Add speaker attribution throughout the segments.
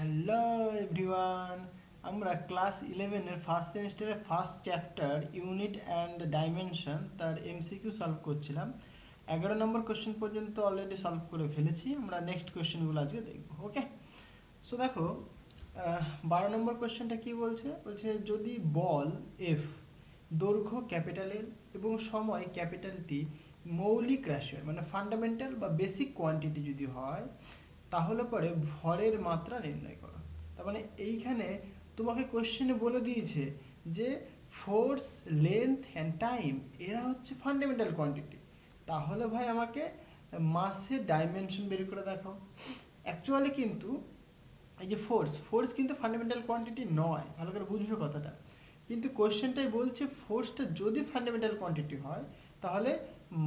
Speaker 1: Hello everyone, আমরা class 11-এর first সেমিস্টারের first chapter unit and dimension তার এমসিকিউ সলভ করছিলাম। 11 নম্বর কোশ্চেন পর্যন্ত অলরেডি সলভ করে ফেলেছি। আমরা নেক্সট কোশ্চেনগুলো আজকে দেখব। ওকে, সো দেখো 12 নম্বর কোশ্চেনটা কি বলছে বলছে যদি বল এফ দৈর্ঘ্য ক্যাপিটাল এল এবং সময় ক্যাপিটাল টি মৌলিক রাশি হয়, মানে ফান্ডামেন্টাল বা বেসিক কোয়ান্টিটি যদি হয়, তাহলে পরে ভরের মাত্রা নির্ণয় করো। তার মানে এইখানে তোমাকে কোশ্চেনে বলে দিয়েছে যে ফোর্স, লেন্থ অ্যান্ড টাইম এরা হচ্ছে ফান্ডামেন্টাল কোয়ান্টিটি। তাহলে ভাই আমাকে মাসের ডাইমেনশন বের করে দেখাও। অ্যাকচুয়ালি কিন্তু এই যে ফোর্স ফোর্স কিন্তু ফান্ডামেন্টাল কোয়ান্টিটি নয়, ভালো করে বুঝবে কথাটা। কিন্তু কোশ্চেনটাই বলছে ফোর্সটা যদি ফান্ডামেন্টাল কোয়ান্টিটি হয় তাহলে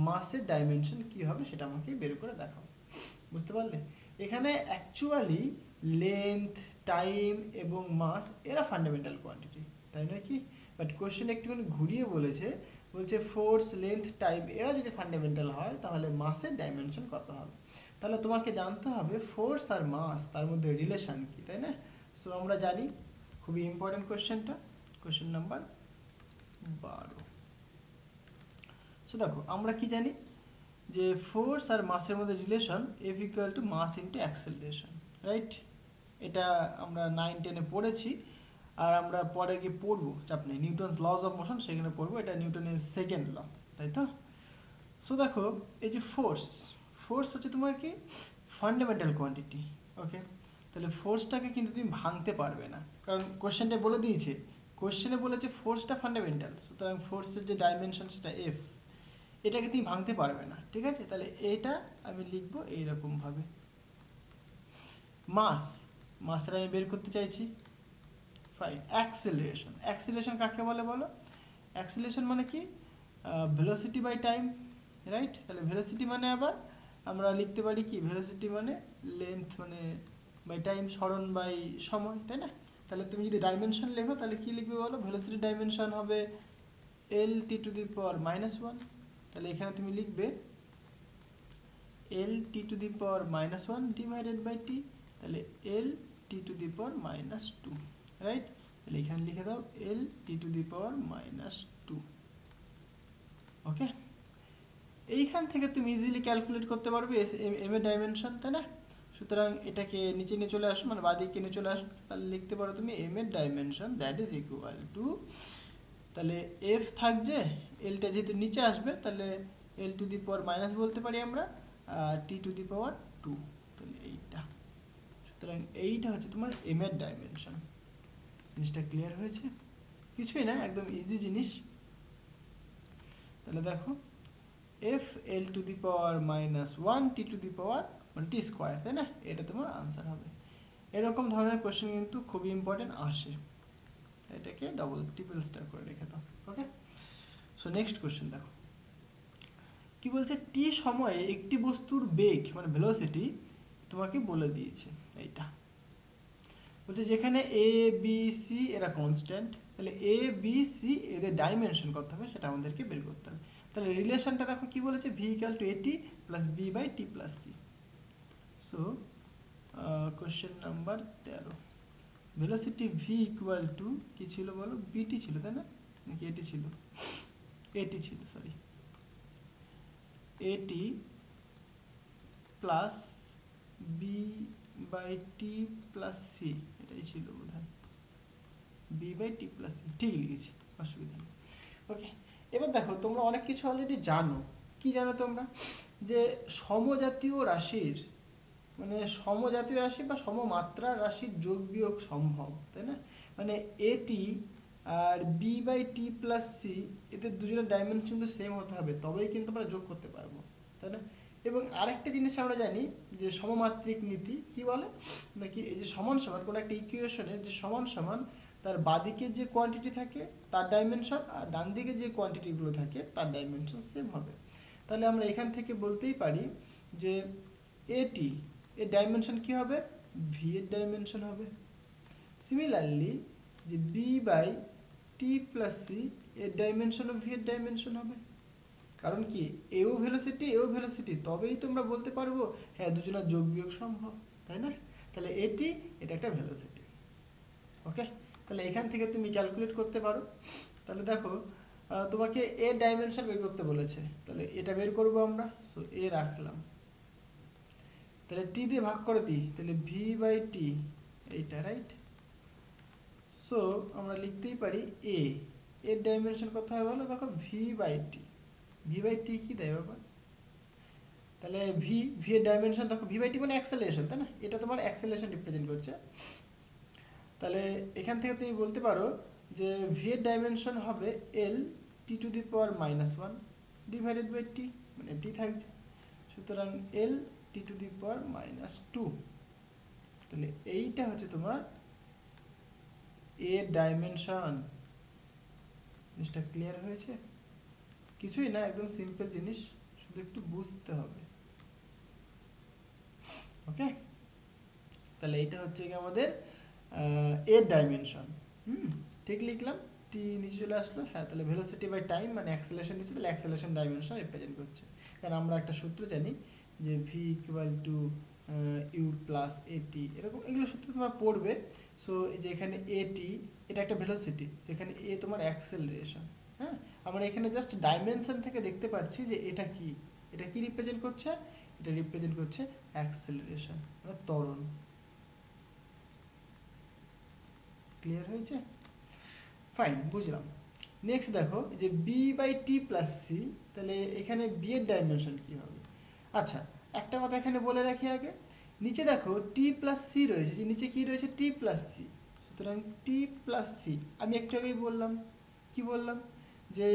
Speaker 1: মাসের ডাইমেনশন কী হবে সেটা আমাকে বের করে দেখাও। বুঝতে পারলে? এখানে অ্যাকচুয়ালি লেন্থ, টাইম এবং মাস এরা ফান্ডামেন্টাল কোয়ান্টিটি, তাই নয় কি? বাট কোশ্চেন একটুখানি ঘুরিয়ে বলছে ফোর্স, লেন্থ, টাইম এরা যদি ফান্ডামেন্টাল হয় তাহলে মাসের ডাইমেনশন কত হবে। তাহলে তোমাকে জানতে হবে ফোর্স আর মাস তার মধ্যে রিলেশান কি, তাই না? সো আমরা জানি, খুবই ইম্পর্টেন্ট কোশ্চেনটা, কোশ্চেন নাম্বার 12। সো দেখো আমরা কি জানি যে ফোর্স আর মাসের মধ্যে relation F equal to mass into acceleration, right? এটা আমরা 9-10-এ পড়েছি, আর আমরা পরে গিয়ে পড়বো, চাপ নেই, নিউটনস লজ অফ মোশন সেখানে পড়বো, এটা নিউটনের সেকেন্ড ল, তাই তো? সো দেখো এই যে ফোর্স, ফোর্স হচ্ছে তোমার কি ফান্ডামেন্টাল কোয়ান্টিটি। ওকে, তাহলে ফোর্সটাকে কিন্তু তুমি ভাঙতে পারবে না, কারণ কোশ্চেনটা বলে দিয়েছে, কোশ্চেনে বলেছে ফোর্সটা ফান্ডামেন্টাল, সুতরাং ফোর্সের যে ডাইমেনশন সেটা এফ, এটাকে তুমি ভাঙতে পারবে না, ঠিক আছে? তাহলে এটা আমি লিখবো এইরকমভাবে। মাস, মাসটা আমি বের করতে চাইছি, ফাইন। অ্যাক্সেলারেশন, অ্যাক্সেলারেশন কাকে বলে বলো? অ্যাক্সেলারেশন মানে কি? Velocity by time, right? তাহলে ভেলোসিটি মানে আবার আমরা লিখতে পারি কি, ভেলোসিটি মানে লেন্থ মানে বাই টাইম, সরণ বাই সময়, তাই না? তাহলে তুমি যদি ডাইমেনশন লেখো তাহলে কি লিখবে বলো? ভেলোসিটি ডাইমেনশন হবে L T to the power -1। তাহলে এখানে তুমি লিখবে L T to the power -1 divided by T, তাহলে L T to the power -2, right? তাহলে এখানে লিখে দাও এল টি টু দি পাওয়ার -2। ওকে, এইখান থেকে তুমি ইজিলি ক্যালকুলেট করতে পারবে এম এর ডাইমেনশন, তাই না? সুতরাং এটাকে নিচে নিয়ে চলে আসো, মানে বাদিকে নিয়ে চলে আসো, তাহলে লিখতে পারো তুমি এম এর dimension that is equal two, তাহলে এফ থাকছে, এলটা যেহেতু নিচে আসবে তাহলে এল টু দি পাওয়ার মাইনাস বলতে পারি আমরা, টি টু দি পাওয়ার 2, তাহলে এইটা। সুতরাং এইটা হচ্ছে তোমার এম এর ডাইমেনশন। জিনিসটা ক্লিয়ার হয়েছে? কিছুই না, একদম ইজি জিনিস। তাহলে দেখো F L to the power -1 T to the power মানে টি স্কোয়ার, তাই না? এটা তোমার আনসার হবে। এরকম ধরনের কোশ্চেন কিন্তু খুবই ইম্পর্টেন্ট আসে, এটাকে ডবল ট্রিপল স্টার করে রেখে দাও। ওকে, সো নেক্সট কোশ্চেন দেখো কি বলছে, টি সময়ে একটি বস্তুর বেগ মানে ভেলোসিটি তোমাকে বলে দিয়েছে। এইটা বলছে যেখানে এ বি সি এরা কনস্ট্যান্ট, তাহলে এ বি সি এদের ডাইমেনশন কত হবে সেটা আমাদেরকে বের করতে হবে। তাহলে রিলেশনটা দেখো কি বলেছে, V equal to AT plus B by T plus C. So question number 13, velocity V equal to কী ছিল বলো? বিটি ছিল, তাই না? নাকি এটি ছিল? এটি ছিল, sorry, A T plus B by T plus C, এটাই ছিল বোধ হয়, B by T plus C, ঠিক লিখেছি, অসুবিধা নেই। ওকে, এবার দেখো তোমরা অনেক কিছু অলরেডি জানো। কি জানো তোমরা? যে সমজাতীয় রাশির মানে সমজাতীয় রাশি বা সমমাত্রার রাশির যোগ বিয়োগ সম্ভব, তাই না? মানে এটি আর B by T plus C এদের দুজনের ডাইমেনশন কিন্তু সেম হতে হবে, তবেই কিন্তু আমরা যোগ করতে পারবো, তাই না? এবং আরেকটা জিনিস আমরা জানি যে সমমাত্রিক নীতি কি বলে নাকি, এই যে সমান সমান কোনো একটা ইকুয়েশনের যে সমান সমান তার বাদিকে যে কোয়ান্টিটি থাকে তার ডাইমেনশন আর ডান দিকে যে কোয়ান্টিটিগুলো থাকে তার ডাইমেনশন সেম হবে। তাহলে আমরা এখান থেকে বলতেই পারি যে এটি এর ডাইমেনশন কী হবে? ভি এর ডাইমেনশন হবে। সিমিলারলি যে B by T plus C এর ডাইমেনশনও ভি এর ডাইমেনশন হবে। কারণ কি, এও ভেলোসিটি এও ভেলোসিটি, তবেই তোমরা বলতে পারবো হ্যাঁ দুজনের যোগ বিয়োগ সম্ভব, তাই না? তাহলে এটি এটা একটা ভেলোসিটি। ওকে, তাহলে এখান থেকে তুমি ক্যালকুলেট করতে পারো। তাহলে দেখো তোমাকে এ ডাইমেনশন বের করতে বলেছে, তাহলে এটা বের করবো আমরা। সো এ রাখলাম, তাহলে টি দিয়ে ভাগ করে দিই, তাহলে ভি বাই টি এইটা, রাইট। সো আমরা লিখতেই পারি এ এর ডাইমেনশন কত হয় বলো, দেখো V by T. V by T কি দেয় বাবা, তাহলে ভি ভি এর ডাইমেনশন দেখো, ভি বাই টি মানে অ্যাক্সেলারেশন, তাই না, এটা তোমার অ্যাক্সেলারেশন রিপ্রেজেন্ট করছে। তাহলে এখান থেকে তুমি বলতে পারো যে ভি এর ডাইমেনশন হবে L T to the power -1 divided by T, মানে টি থাকছে, সুতরাং L T to the power -2। তাহলে এইটা হচ্ছে তোমার এর ডাইমেনশন। জিনিসটা ক্লিয়ার হয়েছে? কিছুই না, একদম সিম্পল জিনিস, শুধু একটু বুঝতে হবে। ওকে, তাহলে এইটা হচ্ছে কি আমাদের এর ডাইমেনশন। ঠিক লিখলাম, টি নিচে চলে আসলো। হ্যাঁ, তাহলে ভেলোসিটি বাই টাইম মানে অ্যাক্সেলারেশন দিচ্ছে, তাহলে অ্যাক্সেলারেশন ডাইমেনশন রিপ্রেজেন্ট করছে। কারণ আমরা একটা সূত্র জানি যে V equal to U plus A T, এরকম এগুলো সূত্র তোমরা পড়বে। সো এই যে এখানে এটি এটা একটা ভেলোসিটি, যেখানে এ তোমার অ্যাক্সেলারেশন। হ্যাঁ, আমরা এখানে জাস্ট ডাইমেনশন থেকে দেখতে পাচ্ছি যে এটা কি, এটা কি রিপ্রেজেন্ট করছে, এটা রিপ্রেজেন্ট করছে অ্যাক্সেলারেশন মানে ত্বরণ। ক্লিয়ার হয়েছে? ফাইন, বুঝলাম। নেক্সট দেখো যে B by T plus C, তাহলে এখানে বি এর ডাইমেনশন কী হবে? আচ্ছা, একটা কথা এখানে বলে রাখি আগে, নিচে দেখো টি প্লাস সি রয়েছে, যে নিচে কী রয়েছে, টি প্লাস সি। সুতরাং টি প্লাস সি, আমি একটু আগেই বললাম, কি বললাম, যে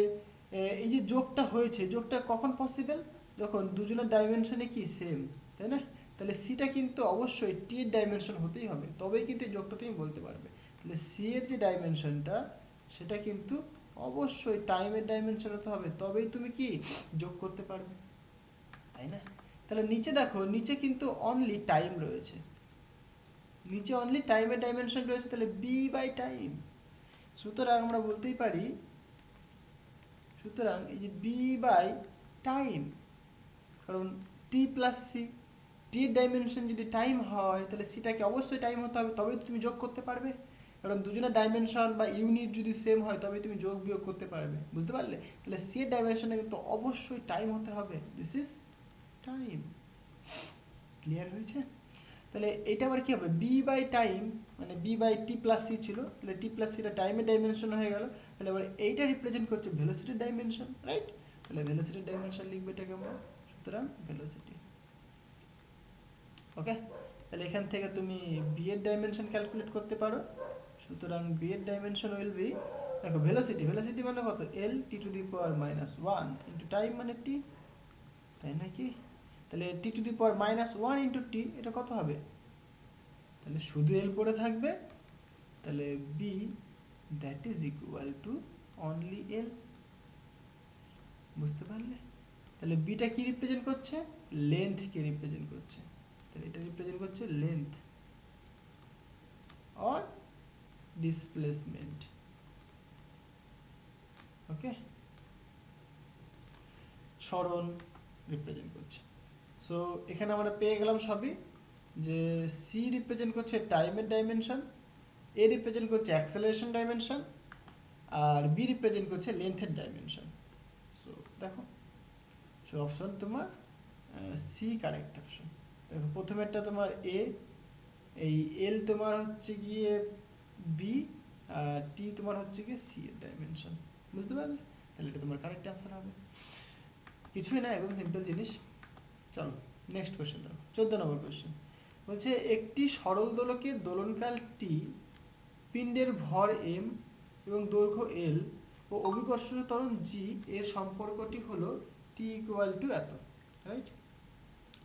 Speaker 1: এই যে যোগটা হয়েছে, যোগটা কখন পসিবল, যখন দুজনের ডাইমেনশনে কি সেম, তাই না? তাহলে সিটা কিন্তু অবশ্যই টি এর ডাইমেনশন হতেই হবে, তবেই কিন্তু এই যোগটা তুমি বলতে পারবে। তাহলে সি এর যে ডাইমেনশনটা সেটা কিন্তু অবশ্যই টাইমের ডাইমেনশন হতে হবে, তবেই তুমি কি যোগ করতে পারবে, তাই না? তাহলে নিচে দেখো, নিচে কিন্তু অনলি টাইম রয়েছে, নিচে অনলি টাইমের ডাইমেনশন রয়েছে, তাহলে বি বাই টাইম। সুতরাং আমরা বলতেই পারি, সুতরাং এই যে বি বাই টাইম, কারণ টি প্লাস সি, টি এর ডাইমেনশন যদি টাইম হয় তাহলে সিটাকে অবশ্যই টাইম হতে হবে, তবেই তুমি যোগ করতে পারবে। কারণ দুজনের ডাইমেনশন বা ইউনিট যদি সেম হয় তবেই তুমি যোগ বিয়োগ করতে পারবে, বুঝতে পারলে? তাহলে সি এর ডাইমেনশনে কিন্তু অবশ্যই টাইম হতে হবে, দিস ইজ টাইম। ক্লিয়ার হয়েছে? তাহলে এটা আবার কী হবে, বি বাই টাইম মানে B by T plus C ছিল, তাহলে টি প্লাস সিটা টাইমের ডাইমেনশন হয়ে গেল। তাহলে এবার এইটা রিপ্রেজেন্ট করছে ভেলোসিটির ডাইমেনশন, রাইট? তাহলে ভেলোসিটির ডাইমেনশন লিখবে এটাকে আমরা, সুতরাং ভেলোসিটি। ওকে, তাহলে এখান থেকে তুমি বি এর ডাইমেনশন ক্যালকুলেট করতে পারো। সুতরাং বি এর ডাইমেনশন উইল বি, দেখো ভেলোসিটি, ভেলোসিটি মানে কত, L T to the power -1 into time মানে টি, তাই নাকি? তাহলে টি to the power -1 into T, এটা কত হবে? তাহলে শুধু এল পড়ে থাকবে, তাহলে B that is equal to only L. বুঝতে পারলে? তাহলে বিটা কি রিপ্রেজেন্ট করছে, লেন্থকে রিপ্রেজেন্ট করছে, তাহলে এটা রিপ্রেজেন্ট করছে লেন্থ অর ডিসপ্লেসমেন্ট। ওকে, সরণ রিপ্রেজেন্ট করছে। সো এখানে আমরা পেয়ে গেলাম সবই, যে সি রিপ্রেজেন্ট করছে টাইমের ডাইমেনশন, এ রিপ্রেজেন্ট করছে অ্যাক্সেলারেশন ডাইমেনশন, আর বি রিপ্রেজেন্ট করছে লেন্থের ডাইমেনশন। সো দেখো, সো অপশন তোমার সি কারেক্ট অপশন। দেখো প্রথমেরটা তোমার এ, এই এল তোমার হচ্ছে গিয়ে বি, আর টি তোমার হচ্ছে গিয়ে সি এর ডাইমেনশন। বুঝতে পারলে? তাহলে এটা তোমার কারেক্ট অ্যান্সার হবে। কিছুই না, একদম সিম্পল জিনিস। চলো নেক্সট কোয়েশ্চেন দাও, 14 নম্বর কোয়েশ্চেন। বলছে একটি সরল দোলকের দোলনকাল টি, পিণ্ডের ভর এম এবং দৈর্ঘ্য এল ও অভিকর্ষজ ত্বরণ জি এর সম্পর্কটি হলো টি ইকুয়াল টু এত, রাইট?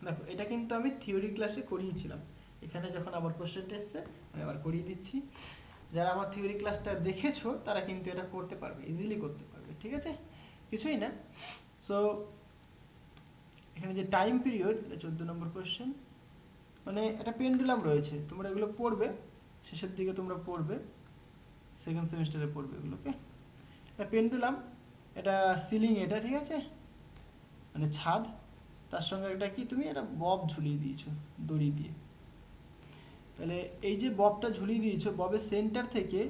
Speaker 1: দেখো এটা কিন্তু আমি থিওরি ক্লাসে করিয়েছিলাম, এখানে যখন আবার কোশ্চেনটা এসছে আমি আবার করিয়ে দিচ্ছি। যারা আমার থিওরি ক্লাসটা দেখেছো তারা কিন্তু এটা করতে পারবে, ইজিলি করতে পারবে, ঠিক আছে? কিছুই না। সো এখানে যে টাইম পিরিয়ড, 14 নম্বর কোয়েশ্চেন, মানে একটা পেন্ডুলাম রয়েছে, তোমরা এগুলো পড়বে, শেষের দিকে তোমরা পড়বে, সেকেন্ড সেমিস্টারে পড়বে এগুলোকে। এটা পেন্ডুলাম, এটা সিলিং, এটা ঠিক আছে, মানে ছাদ, তার সঙ্গে একটা কি তুমি একটা বব ঝুলিয়ে দিয়েছো দড়ি দিয়ে। তাহলে এই যে ববটা ঝুলিয়ে দিয়েছো, ববের সেন্টার থেকে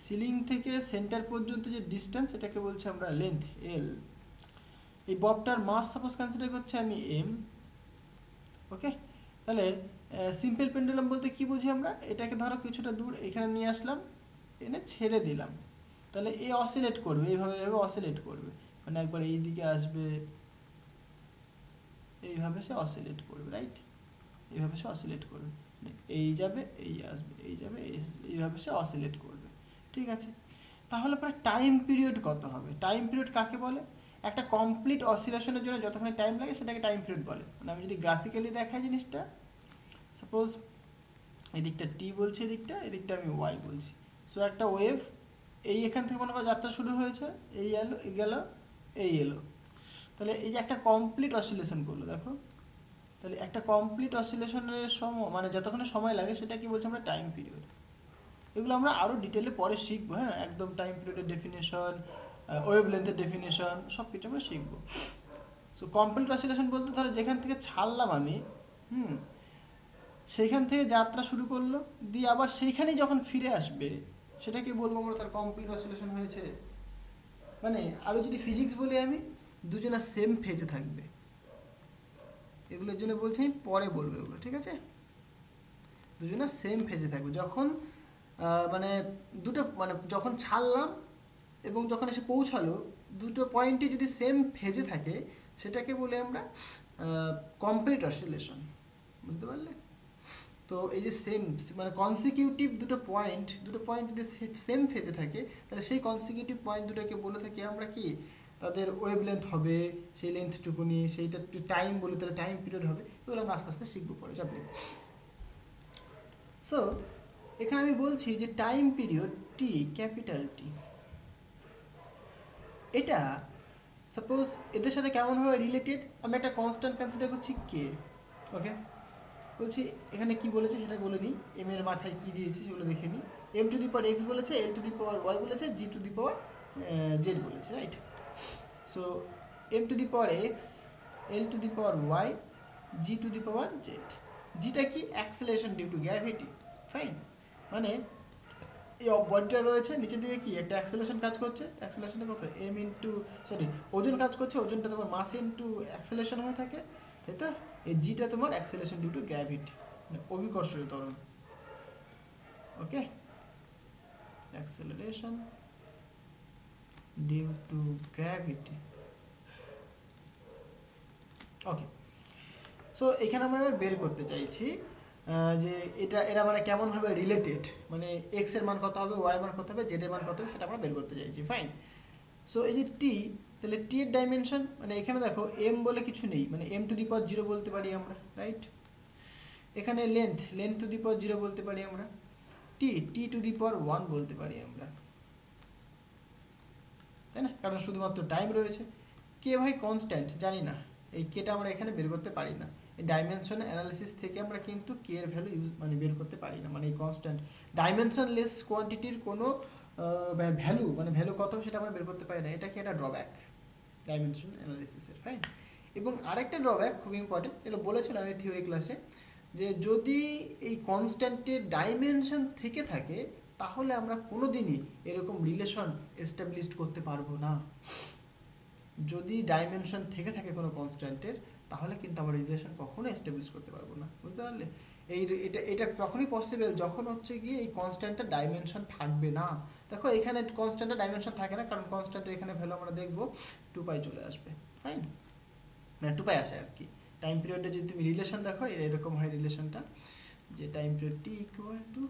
Speaker 1: সিলিং থেকে সেন্টার পর্যন্ত যে ডিস্টেন্স, এটাকে বলছি আমরা লেন্থ এল। এই ববটার মাস সাপোজ কনসিডার করছি আমি এম। ওকে, তাহলে সিম্পল পেন্ডুলাম বলতে কি বুঝি আমরা, এটাকে ধরো কিছুটা দূর এখানে নিয়ে আসলাম, এনে ছেড়ে দিলাম, তাহলে এ অসিলেট করবে, এইভাবে এইভাবে অসিলেট করবে, মানে একবার এই দিকে আসবে, এইভাবে সে অসিলেট করবে, রাইট, এইভাবে সে অসিলেট করবে, এই যাবে এই আসবে, এই যাবে এইভাবে সে অসিলেট করবে। ঠিক আছে, তাহলে পরে টাইম পিরিয়ড কত হবে? টাইম পিরিয়ড কাকে বলে? একটা কমপ্লিট অসিলেশনের জন্য যতক্ষণ টাইম লাগে সেটাকে টাইম পিরিয়ড বলে। মানে আমি যদি গ্রাফিক্যালি দেখাই জিনিসটা, সাপোজ এদিকটা টি বলছি, এদিকটা আমি ওয়াই বলছি। সো একটা ওয়েভ এই এখান থেকে মনে করো যাত্রা শুরু হয়েছে, এই এলো, এই গেল, এই এলো, তাহলে এই যে একটা কমপ্লিট অসিলেশন করলো, দেখো, তাহলে একটা কমপ্লিট অসিলেশনের সময় মানে যতক্ষণ সময় লাগে সেটা কি বলছি আমরা টাইম পিরিয়ড। এগুলো আমরা আরও ডিটেলে পরে শিখবো, হ্যাঁ, একদম টাইম পিরিয়ডের ডেফিনেশন, ওয়েভ লেন্থের ডেফিনেশন সব কিছু আমরা শিখবো। সো কমপ্লিট অসিলেশন বলতে ধরো যেখান থেকে ছাড়লাম আমি, সেইখান থেকে যাত্রা শুরু করলো, দিয়ে আবার সেইখানেই যখন ফিরে আসবে সেটাকে বলবো আমরা তার কমপ্লিট অসিলেশন হয়েছে। মানে আরও যদি ফিজিক্স বলি আমি, দুজনা সেম ফেজে থাকবে। এগুলোর জন্য বলছি আমি পরে বলবো এগুলো, ঠিক আছে, দুজনা সেম ফেজে থাকবে যখন মানে দুটো মানে যখন ছাড়লাম এবং যখন এসে পৌঁছালো, দুটো পয়েন্টে যদি সেম ফেজে থাকে সেটাকে বলে আমরা কমপ্লিট অসিলেশন। বুঝতে পারলে? তো এই যে সেম মানে কনসিকিউটিভ দুটো পয়েন্ট যদি সেম ফেজে থাকে, তাহলে সেই কনসিকিউটিভ পয়েন্ট দুটোকে বলে থাকি আমরা কি, তাদের ওয়েভ লেন্থ হবে, সেই লেন্থটুকুনি, সেইটা টাইম বলে, তাহলে টাইম পিরিয়ড হবে। এগুলো আমরা আস্তে আস্তে শিখবো পরে, চাপ নেই। সো এখানে আমি বলছি যে টাইম পিরিয়ড টি, ক্যাপিটাল টি, এটা সাপোজ এদের সাথে কেমনভাবে রিলেটেড, আমি একটা কনস্ট্যান্ট কনসিডার করছি কে। ওকে, বলছি এখানে কি বলেছে সেটা বলে দিই, এম এর মাথায় কি দিয়েছে সেগুলো দেখে নিই। M to the power X বলেছে, L to the power Y বলেছে, G to the power Z বলেছে, right. So M to the power X, L to the power Y, G to the power Z. জিটা কি? Acceleration due to gravity, fine. মানে এই বডিটা রয়েছে, নিচে দিকে কি একটা অ্যাক্সেলারেশন কাজ করছে, অ্যাক্সেলারেশনটা কত, এম ইন্টু সরি ওজন কাজ করছে, ওজনটা তোমার মাস ইন্টু অ্যাক্সেলারেশন হয়ে থাকে, তাই তো। এই জিটা তোমার অ্যাক্সেলারেশন ডিউ টু গ্র্যাভিটি, মানে অভিকর্ষীয় ত্বরণ। Okay, acceleration due to gravity. Okay, so এখানে আমরা বের করতে চাইছি যে এরা মানে কেমনভাবে রিলেটেড, মানে এক্স এর মান কত হবে, ওয়াই এর মান কত হবে, জেড এর মান কত হবে, সেটা আমরা বের করতে চাইছি, ফাইন। সো এই যে টি, তাহলে টি এর ডাইমেনশন, মানে এখানে দেখো এম বলে কিছু নেই, মানে এম টু দি পাওয়ার 0 বলতে পারি আমরা, রাইট। এখানে লেন্থ টু দি পাওয়ার 0 বলতে পারি আমরা, টি টু দি পাওয়ার 1 বলতে পারি আমরা, তাই না, কারণ শুধুমাত্র টাইম রয়েছে। কে ভাই কনস্ট্যান্ট জানি না, এই কেটা আমরা এখানে বের করতে পারি না। এই ডাইমেনশন অ্যানালিসিস থেকে আমরা কিন্তু কে এর ভ্যালু মানে বের করতে পারি না, মানে এই কনস্ট্যান্ট ডাইমেনশনলেস কোয়ান্টিটির কোনো ভ্যালু কত সেটা আমরা বের করতে পারি না। এটা কি একটা ড্রব্যাক ডাইমেনশন অ্যানালিসিসের, ফাইন। এবং আরেকটা ড্রব্যাক খুব ইম্পর্টেন্ট, এটা বলেছিলাম আমি থিওরি ক্লাসে, যে যদি এই কনস্ট্যান্টের ডাইমেনশন থেকে থাকে তাহলে আমরা কোনো দিনই এরকম রিলেশন এস্টাবলিশ করতে পারবো না। যদি ডাইমেনশন থেকে থাকে কোনো কনস্ট্যান্টের, তাহলে কিন্তু আমরা রিলেশন কখনো এস্টাবলিশ করতে পারবো না, বুঝতে পারলে। এটা তখনই পসিবল যখন হচ্ছে গিয়ে এই কনস্ট্যান্টের ডাইমেনশন থাকবে না। দেখো এখানে কনস্ট্যান্টের ডাইমেনশন থাকে না, কারণ কনস্ট্যান্টের এখানে ভ্যালু আমরা দেখবো 2π চলে আসবে, ফাইন, মানে 2π আসে আর কি। টাইম পিরিয়ডে যদি তুমি রিলেশন দেখো এরকম হয় রিলেশনটা, যে time period T equal to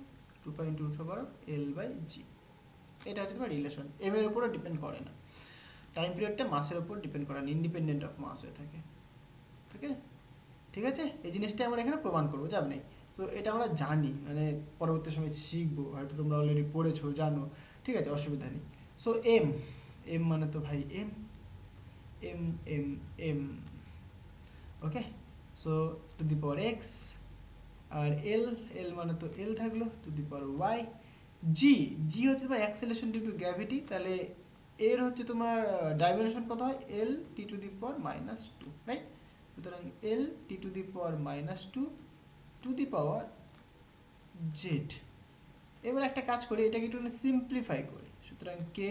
Speaker 1: 2π into L/g, এটা হচ্ছে তোমার রিলেশন। এম এর উপরও ডিপেন্ড করে না, টাইম পিরিয়ডটা মাসের উপর ডিপেন্ড করে না, ইন্ডিপেন্ডেন্ট অফ মাস হয়ে থাকে, ঠিক আছে। ঠিক আছে, এই জিনিসটা আমরা এখানে প্রমাণ করবো, যাব নেই। তো এটা আমরা জানি, মানে পরবর্তী সময় শিখবো, হয়তো তোমরা অলরেডি পড়েছো, জানো, ঠিক আছে, অসুবিধা নেই। সো এম মানে তো ভাই M M M M okay, so to the power X, আর এল মানে তো এল থাকলো, টু দি পাওয়ার ওয়াই। জি হচ্ছে তোমার অ্যাক্সেলারেশন ডিউ টু গ্র্যাভিটি, তাহলে এর হচ্ছে তোমার ডাইমেনশন কত হয়, এল T to the power -2, right. সুতরাং L T to the power -2 to the power Z. এবার একটা কাজ করি, এটাকে একটু সিম্পলিফাই করি। সুতরাং K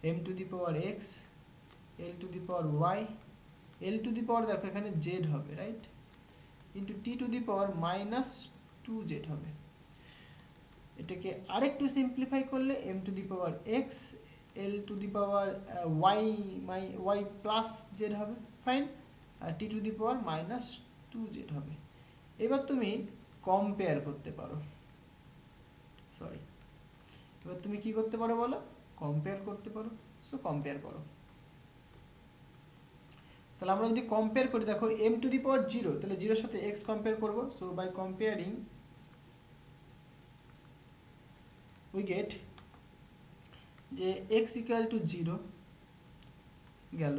Speaker 1: M to the power X L to the power Y, L to the power দেখো এখানে জেড হবে, right, into T to the power minus two Z হবে। এটাকে আরেকটু সিম্পলিফাই করলে M to the power X L to the power Y plus Z হবে, fine, R T to the power minus two Z হবে। এবার তুমি compare করতে পারো, সরি, এবার তুমি কি করতে পারো বলো, কম্পেয়ার করতে পারো। সো কম্পেয়ার করো, তাহলে আমরা যদি কম্পেয়ার করি, দেখো M to the power zero, তাহলে জিরোর সাথে এক্স কম্পেয়ার করবো। So by comparing we get যে এক্স ইকুয়াল টু জিরো গেল,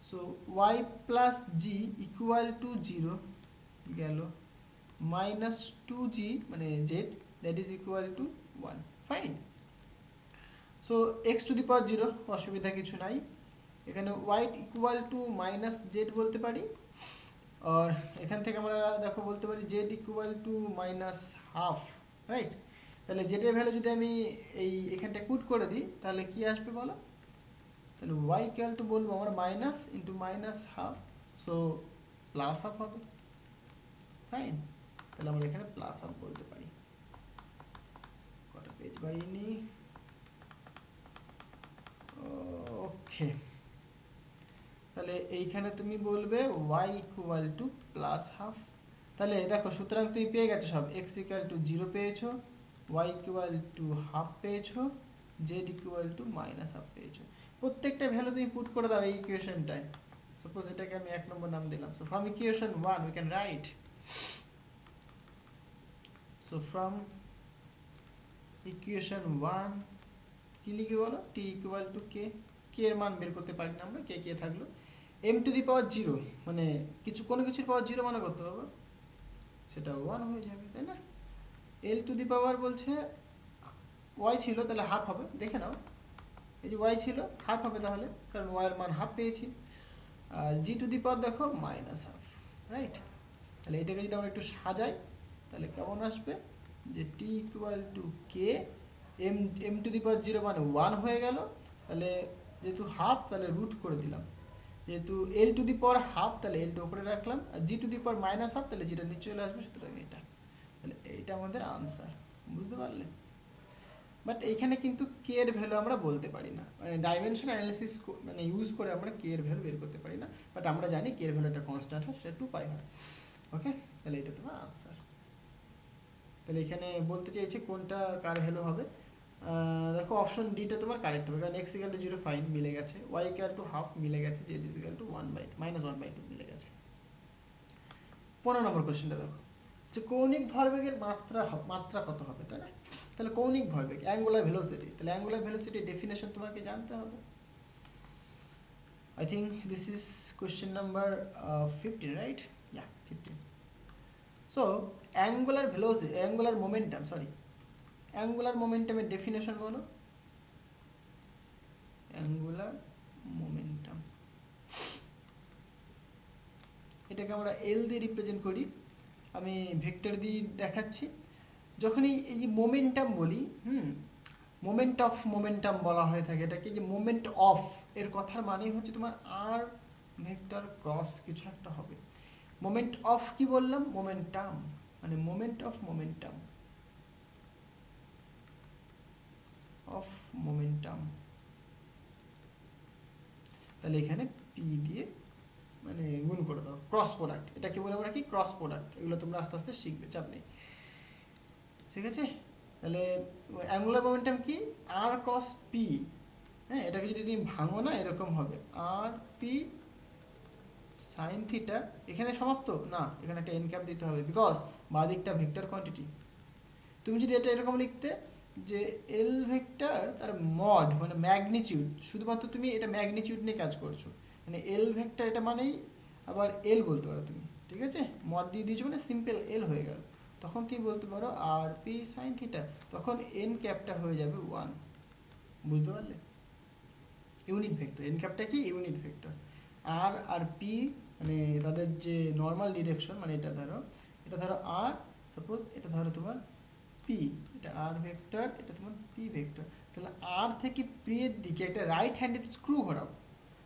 Speaker 1: so Y plus G equal to zero গেল, মাইনাস টু জি মানে Z that is equal to one, fine. So X to the power zero, অসুবিধা কিছু নাই, এখানে Y equal to minus Z বলতে পারি, আর এখান থেকে আমরা দেখো বলতে পারি Z equal to minus half, right. তাহলে জেডের ভ্যালু যদি আমি এখানটা পুট করে দিই তাহলে কি আসবে বলো, তাহলে ওয়াই ইকুয়াল টু বলবো আমরা minus into minus half, so plus half হবে, ফাইন। তাহলে আমরা এখানে প্লাস হাফ বলতে পারি। কটা পেজ বাড়িয়ে নিই, ওকে। তাহলে এইখানে তুমি বলবে Y equal to plus half. তাহলে দেখো সুতরাং তুমি পেয়ে গেছো সব, এক্স ইকুয়াল টু জিরো পেয়েছো, ওয়াই ইকুয়াল টু হাফ পেয়েছো, Z equal to minus half পেয়েছো। প্রত্যেকটা ভ্যালু তুমি পুট করে দাও এই ইকুয়েশনটায়। সাপোজ এটাকে আমি 1 নম্বর নাম দিলাম। So from equation 1 we can write, so from equation 1 কি লিখে বলো, টি ইকুয়াল টু কে, কে এর মান বের করতে পারি না আমরা, কে কে থাকলো, M to the power zero মানে কোনো কিছুর পাওয়ার জিরো মানে করতে হবে, সেটা 1 হয়ে যাবে, তাই না। এল টু দি পাওয়ার বলছে ওয়াই ছিল, তাহলে হাফ হবে, দেখে নাও এই যে ওয়াই ছিল হাফ হবে তাহলে, কারণ ওয়াই এর মান হাফ পেয়েছি, আর জি টু দি পাওয়ার দেখো মাইনাস হাফ, রাইট। তাহলে এটাকে যদি আমরা একটু সাজাই তাহলে কেমন আসবে, যে T equal to K M to the power zero মানে 1 হয়ে গেল, তাহলে যেহেতু হাফ তাহলে রুট করে দিলাম, যেহেতু এল টু দি পাওয়ার হাফ তাহলে এলটা উপরে রাখলাম, আর G to the power minus half তাহলে যেটা নিচে চলে আসবে, সুতরাং এটা, তাহলে এইটা আমাদের আনসার, বুঝতে পারলে। বাট এইখানে কিন্তু কে এর ভ্যালু আমরা বলতে পারি না, মানে ডাইমেনশন অ্যানালিসিস মানে ইউজ করে আমরা কে এর ভ্যালু বের করতে পারি না, বাট আমরা জানি কে এর ভ্যালু একটা কনস্ট্যান্ট হয়, সেটা 2 পাই হয়, ওকে। তাহলে এটা তোমার আনসার। তাহলে এখানে বলতে চাইছে কোনটা কার ভ্যালু হবে, দেখো অপশন ডিটা তোমার কারেক্ট হবে, কারণ X equal to zero fine মিলে গেছে, ওয়াই ইকুয়াল টু হাফ মিলে গেছে, Z equal to minus one by two মিলে গেছে। 15 নম্বর কোশ্চেনটা দেখো, যে কৌণিক ভরবেগের মাত্রা কত হবে, তাই না। তাহলে কৌণিক ভরবেগ অ্যাঙ্গুলার ভেলোসিটি, তাহলে অ্যাঙ্গুলার ভেলোসিটির ডেফিনেশন তোমাকে জানতে হবে। I think this is question number 15, right, yeah 15। So angular velocity, angular মোমেন্টামের ডেফিনেশন বলো, অ্যাঙ্গুলার মোমেন্টাম, এটাকে আমরা এল দিয়ে রিপ্রেজেন্ট করি, আমি ভেক্টর দিয়ে দেখাচ্ছি। যখনই এই যে মোমেন্টাম বলি, মোমেন্ট অফ মোমেন্টাম বলা হয়ে থাকে, এটাকে যে মোমেন্ট অফ এর কথার মানেই হচ্ছে তোমার আর ভেক্টর ক্রস কিছু একটা হবে। মোমেন্ট অফ কি বললাম, মোমেন্টাম, মানে moment of momentum, of momentum, তাহলে এখানে পি দিয়ে মানে গুণ করে দাও, ক্রস প্রোডাক্ট, এটাকে বলে আমরা কি ক্রস প্রোডাক্ট, এগুলো তোমরা আস্তে আস্তে শিখবে, চাপ নেই, ঠিক আছে। তাহলে অ্যাঙ্গুলার মোমেন্টাম কি, আর ক্রস পি, হ্যাঁ, এটাকে যদি তুমি ভাঙো না এরকম হবে, আর পি সাইন থিটা, এখানে সমাপ্ত না, এখানে একটা এন ক্যাপ দিতে হবে, বিকজ বাঁ দিকটা ভেক্টর কোয়ান্টিটি। তুমি যদি এটা এরকম লিখতে যে এল ভেক্টর তার মড মানে ম্যাগনিটিউড, শুধুমাত্র তুমি এটা ম্যাগনিটিউড নিয়ে কাজ করছো, মানে এল ভেক্টর এটা মানেই আবার এল বলতে পারো তুমি, ঠিক আছে, মড দিয়ে দিয়েছো মানে সিম্পল এল হয়ে গেল, তখন তুমি বলতে পারো আর পি সাইন থিটা, তখন এন ক্যাপটা হয়ে যাবে 1, বুঝতে পারলে, ইউনিট ভেক্টর, এন ক্যাপটা কি ইউনিট ভেক্টর, আর পি মানে তাদের যে নর্মাল ডিরেকশন, মানে এটা ধরো এটা ধরো আর, সাপোজ এটা ধরো তোমার পি, এটা আর ভেক্টর, এটা তোমার পি ভেক্টর। তাহলে আর থেকে পি এর দিকে একটা রাইট হ্যান্ডেড স্ক্রু ঘোরাও,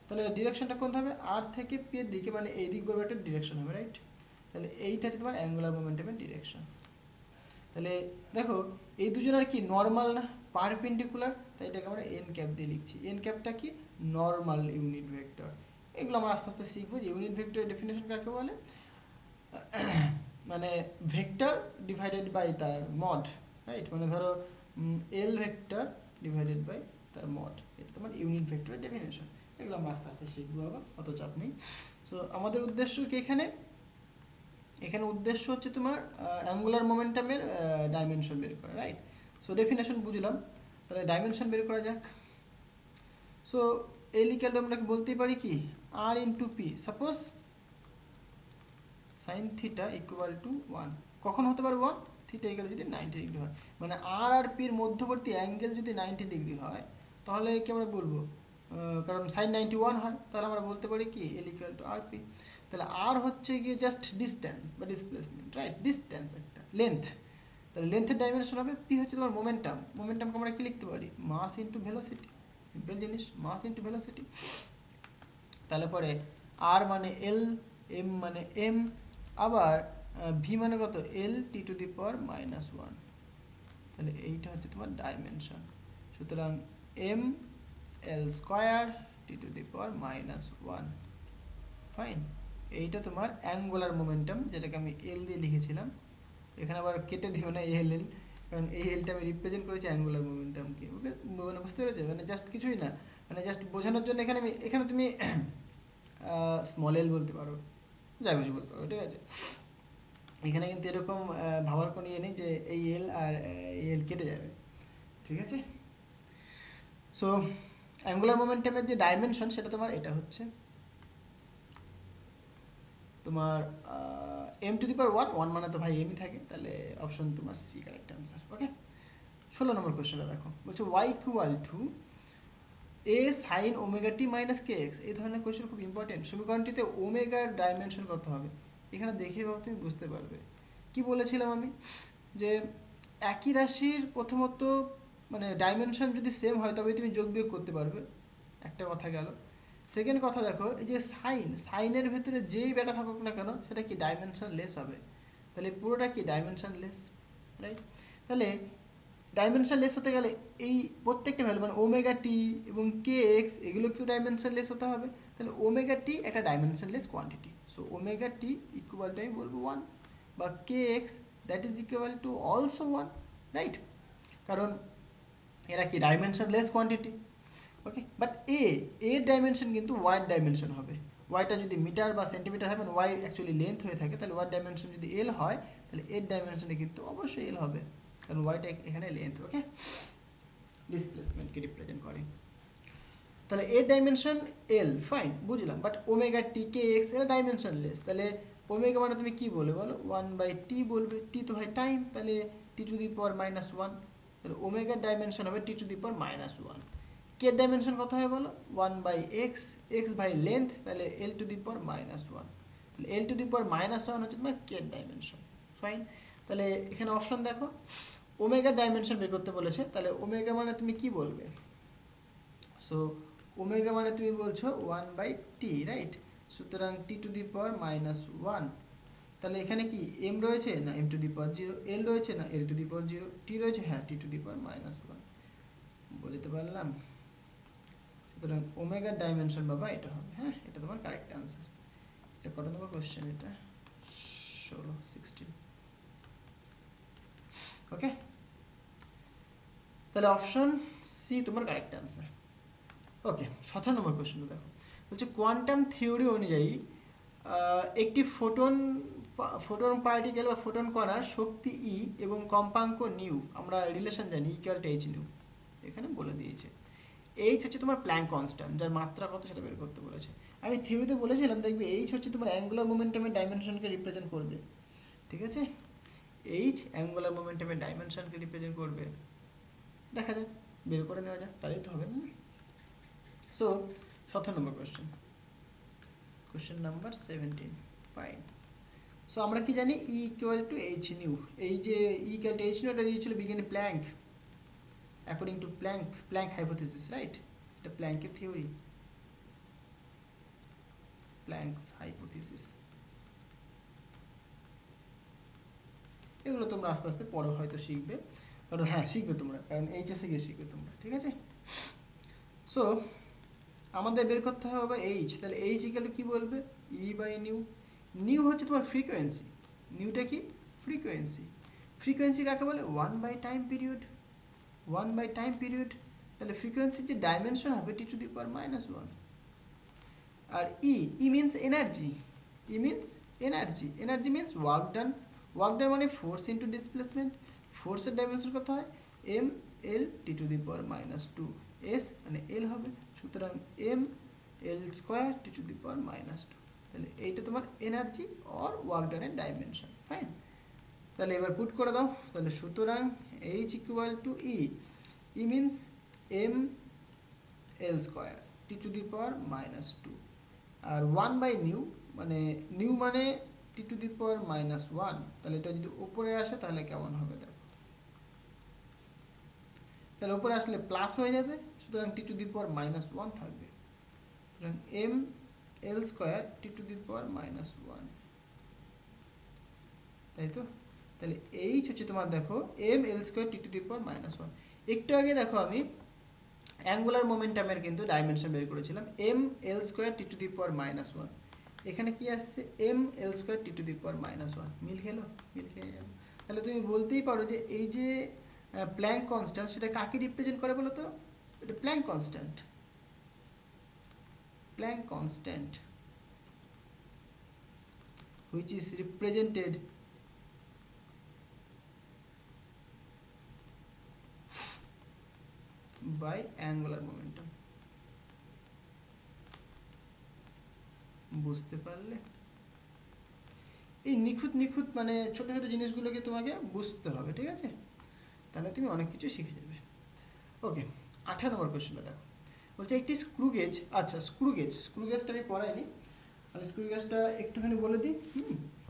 Speaker 1: তাহলে ডিরেকশনটা কোনটা হবে, আর থেকে পি এর দিকে, মানে এই দিক বরাবর একটা ডিরেকশন হবে, রাইট। তাহলে এইটা হচ্ছে তোমার অ্যাঙ্গুলার মোমেন্টামের ডিরেকশন। তাহলে দেখো এই দুজনের কি নর্মাল না, পারপেন্ডিকুলার, তাই এটাকে আমরা এন ক্যাপ দিয়ে লিখছি। এন ক্যাপটা কি, নর্মাল ইউনিট ভেক্টর। এগুলো আমরা আস্তে আস্তে শিখবো যে ইউনিট ভেক্টরের ডেফিনেশন কাকে বলে, মানে ভেক্টর ডিভাইডেড বাই তার মড, রাইট। মানে ধরো এল ভেক্টর ডিভাইডেড বাই তার মড, এটা তোমার ইউনিট ভেক্টরের ডেফিনেশন। এগুলো আমরা আস্তে আস্তে শিখবো, আবার অত চাপ নেই। সো আমাদের উদ্দেশ্য কি এখানে, এখানে উদ্দেশ্য হচ্ছে তোমার অ্যাঙ্গুলার মোমেন্টামের ডাইমেনশন বের করা, রাইট। সো ডেফিনেশন বুঝলাম, তাহলে ডাইমেনশন বের করা যাক। সো এল ইকুয়াল টু আমরা বলতেই পারি কি, আর into P. Suppose sine theta equal to 1, কখন হতে পারে 1, থিটা ইকুয়াল যদি 90 ডিগ্রি হয়, মানে আর পির মধ্যবর্তী অ্যাঙ্গেল যদি 90 ডিগ্রি হয়, তাহলে কি আমরা বলবো, কারণ সাইন 91 হয়, তাহলে আমরা বলতে পারি কি L equal to R P. তাহলে আর হচ্ছে গিয়ে জাস্ট ডিস্টেন্স বা ডিসপ্লেসমেন্ট, রাইট, ডিস্টেন্স একটা লেন্থ। তাহলে লেন্থের ডাইমেনশন হবে, পি হচ্ছে তোমার মোমেন্টাম। মোমেন্টামকে আমরা কি লিখতে পারি, মাস ইন্টু ভেলোসিটি, সিম্পল জিনিস, মাস ইন্টু ভেলোসিটি। তাহলে পরে আর মানে এল, এম মানে এম, আবার ভি মানে কত, L T to the power -1। তাহলে এইটা হচ্ছে তোমার ডাইমেনশন। সুতরাং M L square T to the power -1, fine. এইটা তোমার অ্যাঙ্গুলার মোমেন্টাম, যেটাকে আমি এল দিয়ে লিখেছিলাম। এখানে আবার কেটে দিও না এল এল, কারণ এই এলটা আমি রিপ্রেজেন্ট করেছি অ্যাঙ্গুলার মোমেন্টামকে, ওকে, মানে বুঝতে পেরেছো, মানে জাস্ট কিছুই না, মানে জাস্ট বোঝানোর জন্য এখানে আমি, এখানে তুমি স্মল এল বলতে পারো, যা খুশি বলতে পারো, ঠিক আছে। এখানে কিন্তু এরকম ভাবার কোনো ইয়ে নেই যে এই এল আর এই এল কেটে যাবে, ঠিক আছে। সো অ্যাঙ্গুলার মোমেন্টামের যে ডাইমেনশন সেটা তোমার এটা হচ্ছে তোমার এম টু দি পাওয়ার 1, মানে তো ভাই এমই থাকে, তাহলে অপশন তোমার C correct answer, okay. 16 number কোশ্চেনটা দেখো, বলছে Y equal to A sine omega T minus K X. এই ধরনের কোশ্চেন খুব ইম্পর্টেন্ট। সমীকরণটিতে ওমেগার ডাইমেনশন কত হবে, এখানে দেখে পাবো তুমি বুঝতে পারবে। কি বলেছিলাম আমি, যে একই রাশির প্রথমত মানে ডাইমেনশন যদি সেম হয় তবে তুমি যোগ বিয়োগ করতে পারবে, একটা কথা গেল। সেকেন্ড কথা দেখো, এই যে সাইনের ভেতরে যেই বেটা থাকুক না কেন সেটা কি ডাইমেনশন লেস হবে, তাহলে পুরোটা কি ডাইমেনশন লেস, রাইট। তাহলে ডাইমেনশন লেস হতে গেলে এই প্রত্যেকটা ভ্যালু মানে ওমেগা টি এবং কে এক্স এগুলোকেও ডাইমেনশন লেস হতে হবে। তাহলে ওমেগা টি একটা dimension less quantity, so omega T equal to আমি বলবো 1, বা K X that is equal to also 1, right. কারণ এরা কি dimension less quantity, okay. But এর ডাইমেনশন কিন্তু ওয়াইড ডাইমেনশন হবে। ওয়াইটা যদি মিটার বা সেন্টিমিটার হয়, মানে ওয়াই অ্যাকচুয়ালি লেন্থ হয়ে থাকে, তাহলে ওয়াইড ডাইমেনশন যদি এল হয়, তাহলে এর ডাইমেনশনে কিন্তু অবশ্যই এল হবে, কারণ ওয়াইটা এখানে লেন্থ, ওকে, ডিসপ্লেসমেন্টকে রিপ্রেজেন্ট করে। তাহলে এর ডাইমেনশন এল, ফাইন, বুঝলাম। But omega t K x এর ডাইমেনশন লেস, তাহলে ওমেগা মানে তুমি কি বলবে বলো, 1/t বলবে, টি তো হয় টাইম, তাহলে টি টু দি পাওয়ার -1, তাহলে ওমেগার ডাইমেনশন হবে টি to the power -1। K dimension কত হয় বলো, 1/x, এক্স বাই লেন্থ, তাহলে এল টু দি পাওয়ার -1, তাহলে এল টু দি পাওয়ার -1 হচ্ছে তোমার কে ডাইমেনশন, ফাইন। তাহলে এখানে অপশন দেখো, ওমেগার ডাইমেনশন বের করতে বলেছে, তাহলে ওমেগা মানে তুমি কি বলবে, সো ওমেগা মানে তুমি বলছো 1/t, রাইট। সুতরাং টি টু দি পাওয়ার -1, তাহলে এখানে কি এম রয়েছে না এম টু দি পাওয়ার 0, এল রয়েছে না এল টু দি পাওয়ার 0, টি রয়েছে হ্যাঁ টি টু দি পাওয়ার -1, বলতে পারলাম। সুতরাং ওমেগার ডাইমেনশন বাবা এটা হবে, হ্যাঁ, এটা তোমার কারেক্ট আনসার। এটা কত নম্বর কোশ্চেন, এটা 16 ওকে। তাহলে অপশন সি তোমার কারেক্ট আনসার, ওকে। 17 নম্বর কোশ্চেনটা দেখো, বলছে কোয়ান্টাম থিওরি অনুযায়ী একটি ফোটন পার্টিকেল বা ফোটন কণার শক্তি ই এবং কম্পাঙ্ক নিউ, আমরা রিলেশন জানি ইকুয়াল টু এইচ নিউ, এখানে বলে দিয়েছে। এইচ হচ্ছে তোমার প্ল্যাঙ্ক কনস্ট্যান্ট, যার মাত্রা কত সেটা বের করতে বলেছে। আমি থিওরিতে বলেছিলাম দেখবে এইচ হচ্ছে তোমার অ্যাঙ্গুলার মোমেন্টামের ডাইমেনশনকে রিপ্রেজেন্ট করবে, ঠিক আছে। এইচ অ্যাঙ্গুলার মোমেন্টামের ডাইমেনশনকে রিপ্রেজেন্ট করবে, দেখা যাক, বের করে নেওয়া যাক, তাহলেই তো হবে না। So 17 number question number 17, fine. So আমরা কি জানি E equal to H nu, এই যে E equal to H nu এটা দিয়েছিল বিজ্ঞানী Planck, according to Planck hypothesis, right? এটা প্ল্যাঙ্কের থিওরি, প্ল্যাঙ্কস হাইপোথিসিস। এগুলো তোমরা আস্তে আস্তে পরে হয়তো শিখবে, কারণ হ্যাঁ শিখবে তোমরা, কারণ এইচএসে গিয়ে শিখবে তোমরা, ঠিক আছে? সো আমাদের বের করতে হবে এইচ, তাহলে এইচ ইকুয়াল টু কী বলবে, ই বাই নিউ। নিউ হচ্ছে তোমার ফ্রিকোয়েন্সি, নিউটা কি ফ্রিকোয়েন্সি, ফ্রিকোয়েন্সি কাকে বলে, 1/টাইম পিরিয়ড, 1/টাইম পিরিয়ড। তাহলে ফ্রিকোয়েন্সির যে ডাইমেনশন হবে T⁻⁻1। আর E means energy, E means energy, energy means work done, work done মানে ফোর্স ইন্টু ডিসপ্লেসমেন্ট, ফোর্সের ডাইমেনশন কত হয় mL T⁻², এস মানে এল হবে, সুতরাং mL²T⁻²। তাহলে এইটা তোমার এনার্জি অর ওয়ার্ক ডানের ডাইমেনশন, ফাইন। তাহলে এবার পুট করে দাও, তাহলে সুতরাং H equal to E means mL²T⁻², আর 1/নিউ মানে নিউ মানে T⁻⁻1, তাহলে এটা যদি উপরে আসে তাহলে কেমন হবে দেখো, তাহলে উপরে আসলে প্লাস হয়ে যাবে, সুতরাং T⁻⁻1 থাকবে, সুতরাং mL²T⁻⁻1, তাই তো? তাহলে এইচ হচ্ছে তোমার দেখো mL²T⁻⁻1। একটু আগে দেখো আমি অ্যাঙ্গুলার মোমেন্টামের কিন্তু ডাইমেনশন বের করেছিলাম mL²T⁻⁻1, এখানে কি আসছে mL²T⁻⁻1, মিল খেলো, মিল খেয়ে গেল। তাহলে তুমি বলতেই পারো যে এই যে প্ল্যাঙ্ক কনস্ট্যান্ট সেটা কাকে রিপ্রেজেন্ট করে বলো তো, এটা Planck constant, Planck constant which is represented by angular momentum। বুঝতে পারলে? এই নিখুঁত নিখুঁত মানে ছোট ছোট জিনিসগুলোকে তোমাকে বুঝতে হবে, ঠিক আছে? তাহলে তুমি অনেক কিছু শিখে যাবে। ওকে, 18 নম্বর কোশ্চেনটা দেখো, বলছে একটি স্ক্রু গেজ, আচ্ছা স্ক্রু গেজটা আমি পড়াইনি, আমি স্ক্রু গেজটা একটুখানি বলে দিই,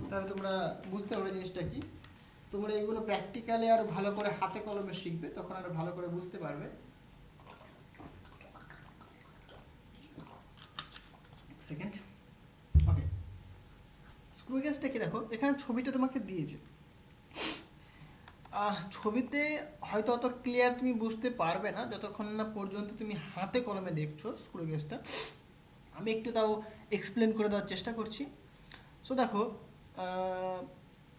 Speaker 1: তাহলে তোমরা বুঝতে পারবে জিনিসটা কি। তোমরা এগুলো প্র্যাকটিক্যালি আরও ভালো করে হাতে কলমে শিখবে, তখন আরও ভালো করে বুঝতে পারবে। সেকেন্ড, ওকে, স্ক্রু গেজটা কি দেখো, এখানে ছবিটা তোমাকে দিয়েছে, ছবিতে হয়তো অত ক্লিয়ার তুমি বুঝতে পারবে না যতক্ষণ না পর্যন্ত তুমি হাতে কলমে দেখছো স্ক্রু গেজটা। আমি একটু তাও এক্সপ্লেন করে দেওয়ার চেষ্টা করছি। সো দেখো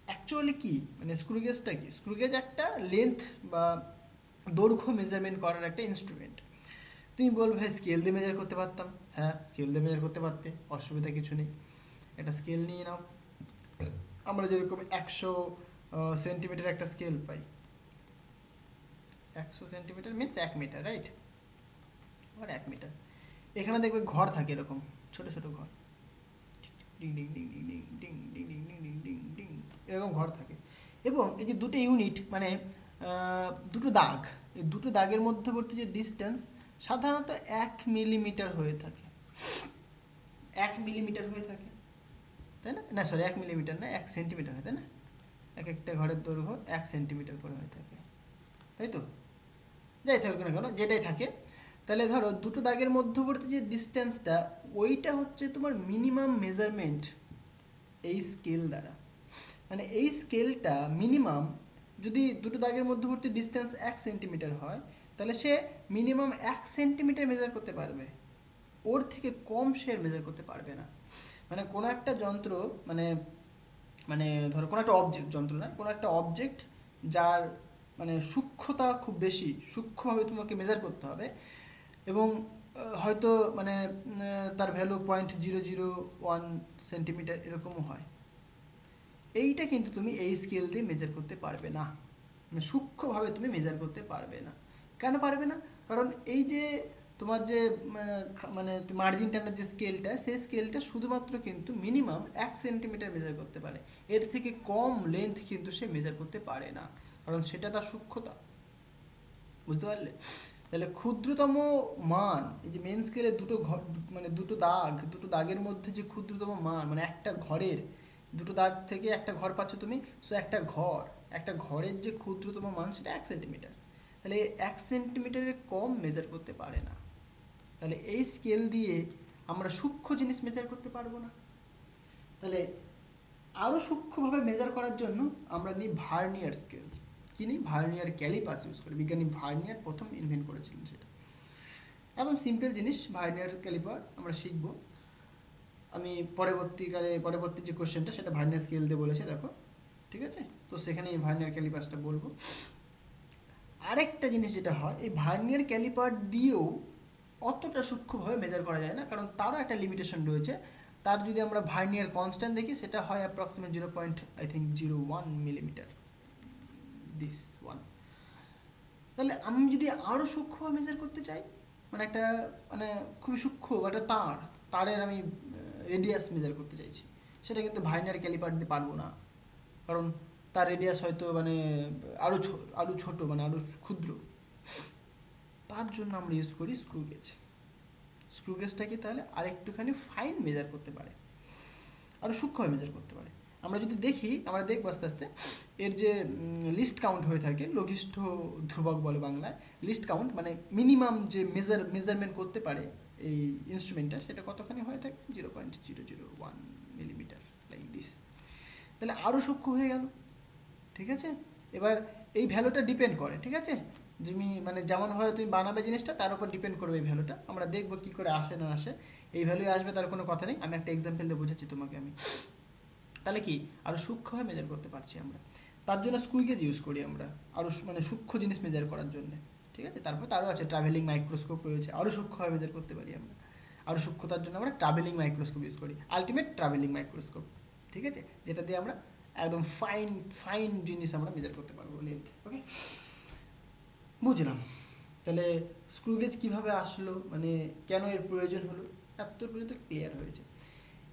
Speaker 1: অ্যাকচুয়ালি কি মানে স্ক্রু গেজটা কি, স্ক্রু গেজ একটা লেন্থ বা দৈর্ঘ্য মেজারমেন্ট করার একটা ইনস্ট্রুমেন্ট। তুমি বলবে স্কেল দিয়ে মেজার করতে পারতাম, হ্যাঁ স্কেল দিয়ে মেজার করতে পারতে, অসুবিধা কিছু নেই। একটা স্কেল নিয়ে নাও, আমরা যেরকম 100 সেন্টিমিটার একটা স্কেল পাই, 100 সেন্টিমিটার মিনস 1 মিটার, রাইট? আর 1 মিটার, এখানে দেখবে ঘর থাকে এরকম ছোট ছোট ঘর, ding ding ding ding ding ding ding ding ding ding ding ding এরকম ঘর থাকে। এবং এই যে দুটো ইউনিট মানে দুটো দাগ, এই দুটো দাগের মধ্যবর্তী যে ডিস্টেন্স সাধারণত 1 মিলিমিটার হয়ে থাকে, 1 মিলিমিটার হয়ে থাকে, তাই না? না সরি 1 মিলিমিটার না, 1 সেন্টিমিটার হয়, তাই না? এক একটা ঘরের দৈর্ঘ্য 1 সেন্টিমিটার করে হয়ে থাকে, তাই তো? যাই থাকুক না কেন, যেটাই থাকে, তাহলে ধরো দুটো দাগের মধ্যবর্তী যে ডিস্টেন্সটা ওইটা হচ্ছে তোমার মিনিমাম মেজারমেন্ট এই স্কেল দ্বারা। মানে এই স্কেলটা মিনিমাম যদি দুটো দাগের মধ্যবর্তী ডিস্টেন্স 1 সেন্টিমিটার হয় তাহলে সে মিনিমাম 1 সেন্টিমিটার মেজার করতে পারবে, ওর থেকে কম সে মেজার করতে পারবে না। মানে কোনো একটা যন্ত্র মানে মানে ধরো কোনো একটা অবজেক্ট, যন্ত্র না, কোনো একটা অবজেক্ট যার মানে সূক্ষ্মতা খুব বেশি, সূক্ষ্মভাবে তোমাকে মেজার করতে হবে এবং হয়তো মানে তার ভ্যালু 0.001 সেন্টিমিটার এরকমও হয়, এইটা কিন্তু তুমি এই স্কেল দিয়ে মেজার করতে পারবে না, মানে সূক্ষ্মভাবে তুমি মেজার করতে পারবে না। কেন পারবে না? কারণ এই যে তোমার যে মানে মার্জিন টানার যে স্কেলটা, সেই স্কেলটা শুধুমাত্র কিন্তু মিনিমাম 1 সেন্টিমিটার মেজার করতে পারে, এর থেকে কম লেন্থ কিন্তু সে মেজার করতে পারে না, কারণ সেটা তার সূক্ষ্মতা। বুঝতে পারলে? তাহলে ক্ষুদ্রতম মান এই যে মেন স্কেলে দুটো ঘর মানে দুটো দাগের মধ্যে যে ক্ষুদ্রতম মান মানে একটা ঘরের দুটো দাগ থেকে একটা ঘর পাচ্ছ তুমি। সো একটা ঘরের যে ক্ষুদ্রতম মান সেটা 1 সেন্টিমিটার। তাহলে 1 সেন্টিমিটারের কম মেজার করতে পারে না। তাহলে এই স্কেল দিয়ে আমরা সূক্ষ্ম জিনিস মেজার করতে পারবো না। তাহলে আরও সূক্ষ্মভাবে মেজার করার জন্য আমরা নিই ভার্নিয়ার স্কেল। কি নিই? ভার্নিয়ার ক্যালিপাস ইউজ করি। বিজ্ঞানী ভার্নিয়ার প্রথম ইনভেন্ট করেছিলেন সেটা। একদম সিম্পল জিনিস ভার্নিয়ার ক্যালিপার আমরা শিখব। আমি পরবর্তী যে কোশ্চেনটা সেটা ভার্নিয়ার স্কেল দিয়ে বলেছে, দেখো, ঠিক আছে? তো সেখানে এই ভার্নিয়ার ক্যালিপাসটা বলবো। আরেকটা জিনিস যেটা হয়, এই ভার্নিয়ার ক্যালিপার দিয়েও অতটা সূক্ষ্মভাবে মেজার করা যায় না, কারণ তারও একটা লিমিটেশন রয়েছে। তার যদি আমরা ভার্নিয়ার কনস্ট্যান্ট দেখি সেটা হয় অ্যাপ্রক্সিমেট 0.01 মিলিমিটার, দিস ওয়ান। তাহলে আমি যদি আরও সূক্ষ্মভাবে মেজার করতে চাই, মানে একটা মানে খুবই সূক্ষ্ম একটা তারের আমি রেডিয়াস মেজার করতে চাইছি, সেটা কিন্তু ভার্নিয়ার ক্যালিপার দিয়ে পারবো না, কারণ তার রেডিয়াস হয়তো মানে আরও ছোট, মানে আরও ক্ষুদ্র। তার জন্য আমরা ইউজ করি স্ক্রু গেজ। স্ক্রু গেজটা কি তাহলে আরেকটুখানি ফাইন মেজার করতে পারে, আরও সূক্ষ্মভাবে মেজার করতে পারে। আমরা যদি দেখি, আমরা দেখবো আস্তে আস্তে এর যে লিস্ট কাউন্ট হয়ে থাকে, লঘিষ্ঠ ধ্রুবক বলে বাংলায়, লিস্ট কাউন্ট মানে মিনিমাম যে মেজারমেন্ট করতে পারে এই ইনস্ট্রুমেন্টটা, সেটা কতখানি হয়ে থাকে? 0.001 মিলিমিটার, লাইক দিস। তাহলে আরও সূক্ষ্ম হয়ে গেল, ঠিক আছে? এবার এই ভ্যালুটা ডিপেন্ড করে, ঠিক আছে, তুমি মানে যেমনভাবে তুমি বানাবে জিনিসটা তার উপর ডিপেন্ড করবে এই ভ্যালুটা। আমরা দেখবো কী করে আসে না আসে। এই ভ্যালু আসবে তার কোনো কথা নেই, আমি একটা এক্সাম্পল দিয়ে বোঝাচ্ছি তোমাকে আমি। তাহলে কি আরও সূক্ষ্মভাবে মেজার করতে পারছি আমরা। তার জন্য স্ক্রু গেজ ইউজ করি আমরা, আরও মানে সূক্ষ্ম জিনিস মেজার করার জন্য, ঠিক আছে? তারপর তারও আছে ট্রাভেলিং মাইক্রোস্কোপ রয়েছে, আরও সূক্ষ্মভাবে মেজার করতে পারি আমরা। আরও সূক্ষ্মতার জন্য আমরা ট্রাভেলিং মাইক্রোস্কোপ ইউজ করি, আলটিমেট ট্রাভেলিং মাইক্রোস্কোপ, ঠিক আছে? যেটা দিয়ে আমরা একদম ফাইন জিনিস আমরা মেজার করতে পারবো, লেন্থ। ওকে, বুঝলাম। তাহলে স্ক্রু গেজ কীভাবে আসলো, মানে কেন এর প্রয়োজন হলো, এত পর্যন্ত ক্লিয়ার হয়েছে।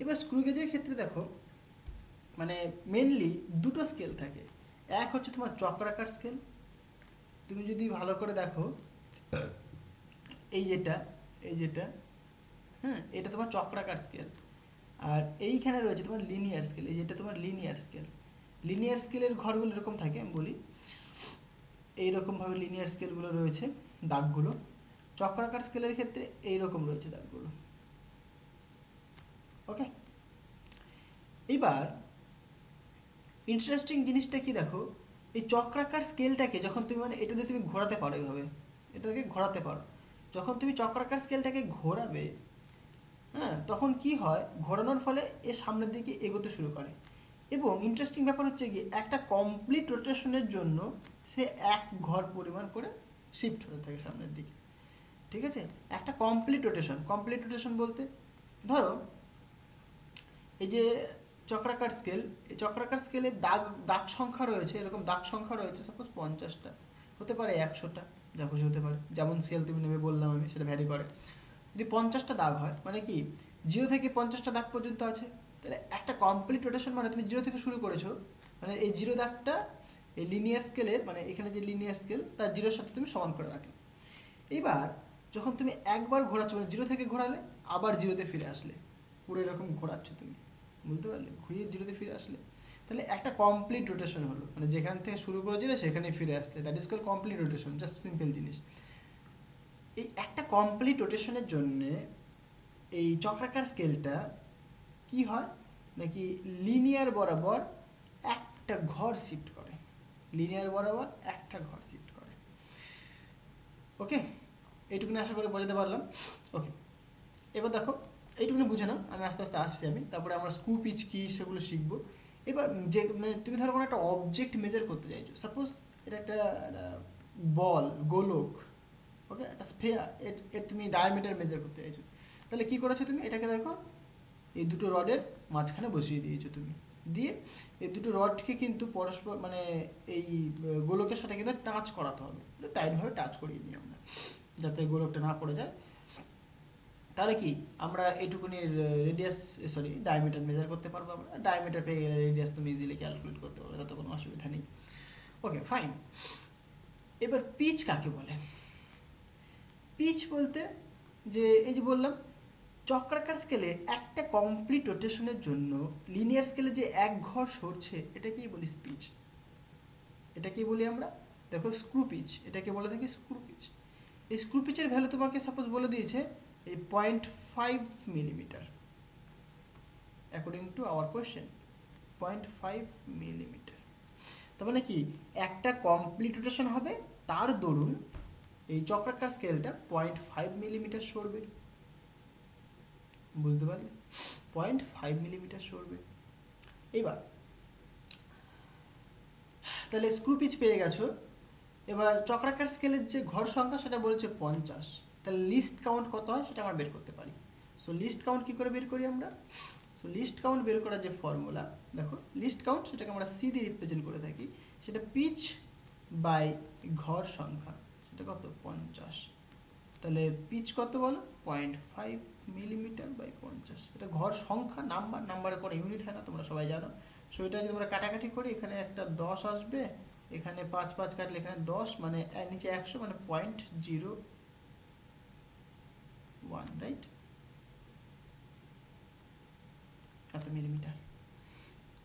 Speaker 1: এবার স্ক্রু গেজের ক্ষেত্রে দেখো, মানে মেনলি দুটো স্কেল থাকে। এক হচ্ছে তোমার চক্রাকার স্কেল। তুমি যদি ভালো করে দেখো, এই যেটা হ্যাঁ, এটা তোমার চক্রাকার স্কেল। আর এইখানে রয়েছে তোমার লিনিয়ার স্কেল, এই যেটা তোমার লিনিয়ার স্কেল। লিনিয়ার স্কেলের ঘরগুলো এরকম থাকে, আমি বলি এইরকমভাবে লিনিয়ার স্কেলগুলো রয়েছে, দাগগুলো। চক্রাকার স্কেলের ক্ষেত্রে এইরকম রয়েছে দাগগুলো। ওকে, এবার ইন্টারেস্টিং জিনিসটা কি দেখো, এই চক্রাকার স্কেলটাকে যখন তুমি মানে এটা দিয়ে তুমি ঘোরাতে পারো, এইভাবে এটাকে ঘোরাতে পারো। যখন তুমি চক্রাকার স্কেলটাকে ঘোরাবে, হ্যাঁ, তখন কি হয়, ঘোরানোর ফলে এ সামনের দিকে এগোতে শুরু করে। এবং ইন্টারেস্টিং ব্যাপার হচ্ছে কি, একটা কমপ্লিট রোটেশনের জন্য সে এক ঘর পরিমাণ করে শিফট হতে থাকে সামনের দিকে, ঠিক আছে? একটা কমপ্লিট রোটেশন বলতে ধরো এই যে চক্রাকার স্কেল, এই চক্রাকার স্কেলে দাগ সংখ্যা রয়েছে, এরকম দাগ সংখ্যা রয়েছে, সাপোজ 50টা, হতে পারে 100টা, যা খুশি হতে পারে, যেমন স্কেল তুমি নেবে বললাম আমি, সেটা ভ্যারি করে। যদি 50টা দাগ হয়, মানে কি 0 থেকে 50টা দাগ পর্যন্ত আছে, তাহলে একটা কমপ্লিট রোটেশন মানে তুমি 0 থেকে শুরু করেছো, মানে এই 0 দাগটা এই লিনিয়ার স্কেলের, মানে এখানে যে লিনিয়ার স্কেল তার 0-এর সাথে তুমি সমান করে রাখলে। এইবার যখন তুমি একবার ঘোরাচ্ছ, মানে 0 থেকে ঘোরালে, আবার 0-তে ফিরে আসলে, পুরো এরকম ঘোরাচ্ছ তুমি, বুঝতে পারলে? ঘুরিয়ে 0-তে ফিরে আসলে, তাহলে একটা কমপ্লিট রোটেশন হলো, মানে যেখান থেকে শুরু করেছিলে সেখানেই ফিরে আসলে, that is called complete rotation. Just simple জিনিস। এই একটা কমপ্লিট রোটেশনের জন্য এই চক্রাকার স্কেলটা কি হয় নাকি লিনিয়ার বরাবর একটা ঘর শিফট করে, লিনিয়ার বরাবর একটা ঘর শিফট করে। ওকে, এইটুকুনি আশা করে বোঝাতে পারলাম। ওকে, এবার দেখো এইটুকুনি বুঝে নাও, আমি আস্তে আস্তে আসছি আমি, তারপরে আমরা স্ক্রু পিচ কী সেগুলো শিখবো। এবার যে মানে তুমি ধরো কোনো একটা অবজেক্ট মেজার করতে চাইছো, সাপোজ এটা একটা বল, গোলক, ওকে, একটা স্ফেয়ার, এর তুমি ডায়ামিটার মেজার করতে চাইছো, তাহলে কী করেছো তুমি, এটাকে দেখো এই দুটো রডের মাঝখানে বসিয়ে দিয়েছো তুমি, দিয়ে এই দুটো রডকে কিন্তু পরস্পর মানে এই গোলকের সাথে কিন্তু টাচ করাতে হবে, টাইটভাবে টাচ করিয়ে নিই আমরা, যাতে গোলকটা না পড়ে যায়। তাহলে কি আমরা এইটুকুনির ডায়ামিটার মেজার করতে পারবো। আমরা ডায়ামিটার পেয়ে গেলে রেডিয়াস তুমি ইজিলি ক্যালকুলেট করতে পারবে, তাতে কোনো অসুবিধা নেই। ওকে, ফাইন। এবার পিচ কাকে বলে? পিচ বলতে যে এই যে বললাম চক্রাকার স্কেলে একটা কমপ্লিট রোটেশনের জন্য লিনিয়ার স্কেলে যে এক ঘর সরছে এটাকেই বলি স্পিচ। এটাকেই বলি আমরা, দেখো স্ক্রু পিচ, এটাকে বলে থাকি স্ক্রু পিচ। এই স্ক্রু পিচের ভ্যালু তোমাকে সাপোজ বলে দিয়েছে এই 0.5 millimetre, according to hour question 0.5 millimetre. তার মানে কি একটা কমপ্লিট রোটেশন হবে, তার দরুন এই চক্রাকার স্কেলটা 0.5 মিলিমিটার সরবে। বুঝতে পারলে? 0.5 মিলিমিটার সরবে। এবার তাহলে স্ক্রু পিচ পেয়ে গেছো। এবার চক্রাকার স্কেলের যে ঘর সংখ্যা সেটা বলছে 50। তাহলে লিস্ট কাউন্ট কত হয় সেটা আমরা বের করতে পারি। সো লিস্ট কাউন্ট কী করে বের করি আমরা? সো লিস্ট কাউন্ট বের করার যে ফর্মুলা, দেখো লিস্ট কাউন্ট সেটাকে আমরা সি দিয়ে রিপ্রেজেন্ট করে থাকি, সেটা পিচ বাই ঘর সংখ্যা, সেটা কত 50। তাহলে পিচ কত বলো 0.5 মিলিমিটার বাই 50। এটা ঘর সংখ্যা, নাম্বারের পরে ইউনিট হয় না, তোমরা সবাই জানো। সো এটা যদি আমরা কাটাকাটি করি, এখানে একটা 10 আসবে, এখানে 5 5 কাটলে এখানে 10, মানে নিচে 100, মানে 0.01, রাইট? এত মিলিমিটার।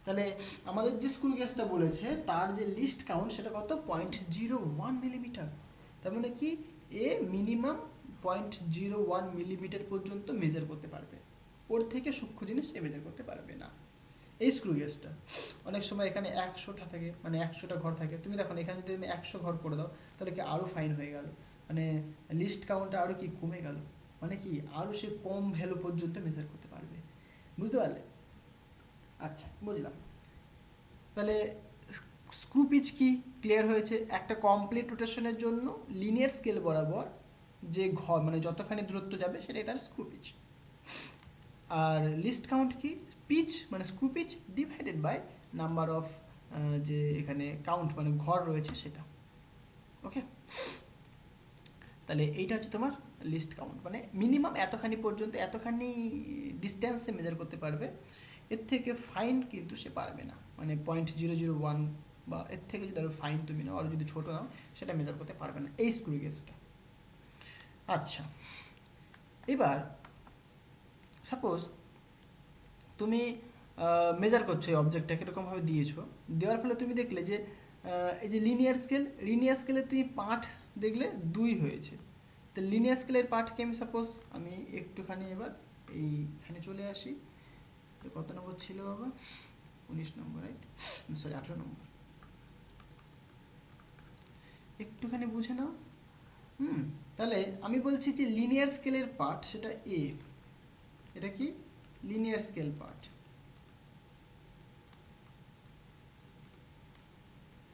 Speaker 1: তাহলে আমাদের যে স্কুল গ্যাসটা বলেছে তার যে লিস্ট কাউন্ট সেটা কত 0.01 মিলিমিটার। তার মানে কি এ মিনিমাম 0.01 মিলিমিটার পর্যন্ত মেজার করতে পারবে, ওর থেকে সূক্ষ্ম জিনিস এ মেজার করতে পারবে না এই স্ক্রু গেজটা। অনেক সময় এখানে 100টা থাকে, মানে 100টা ঘর থাকে, তুমি দেখো এখানে যদি তুমি 100 ঘর করে দাও তাহলে কি আরও ফাইন হয়ে গেল, মানে লিস্ট কাউন্টটা আরও কি কমে গেল, মানে কি আরও সে কম ভ্যালু পর্যন্ত মেজার করতে পারবে। বুঝতে পারলে? আচ্ছা, বুঝলাম। তাহলে স্ক্রু পিচ কি ক্লিয়ার হয়েছে? একটা কমপ্লিট রোটেশনের জন্য লিনিয়ার স্কেল বরাবর যে ঘর, মানে যতখানি দূরত্ব যাবে সেটাই তার স্ক্রু পিচ। আর লিস্ট কাউন্ট কি? পিচ মানে screw pitch divided by number of যে এখানে কাউন্ট মানে ঘর রয়েছে সেটা। ওকে, তাহলে এইটা হচ্ছে তোমার লিস্ট কাউন্ট, মানে মিনিমাম এতখানি পর্যন্ত, এতখানি ডিস্টেন্সে মেজার করতে পারবে, এর থেকে ফাইন কিন্তু সে পারবে না, মানে 0.001 বা এর থেকে যদি আরও ফাইন তুমি নাও, আর যদি ছোটো নাও, সেটা মেজার করতে পারবে না এই স্ক্রু গেজটা। আচ্ছা, এবার সাপোজ তুমি মেজার করছো এই অবজেক্টটাকে, এরকমভাবে দিয়েছো, দেওয়ার ফলে তুমি দেখলে যে এই যে লিনিয়ার স্কেলের তুমি পার্ট দেখলে 2 হয়েছে। তো লিনিয়ার স্কেলের পার্টকে আমি সাপোজ আমি একটুখানি এবার এইখানে চলে আসি। কত নম্বর ছিল বাবা? 19 নম্বর, রাইট? সরি 18 নম্বর। একটুখানি বুঝে নাও। তাহলে আমি বলছি যে লিনিয়ার স্কেলের পার্ট সেটা এ, এটা কি linear scale part,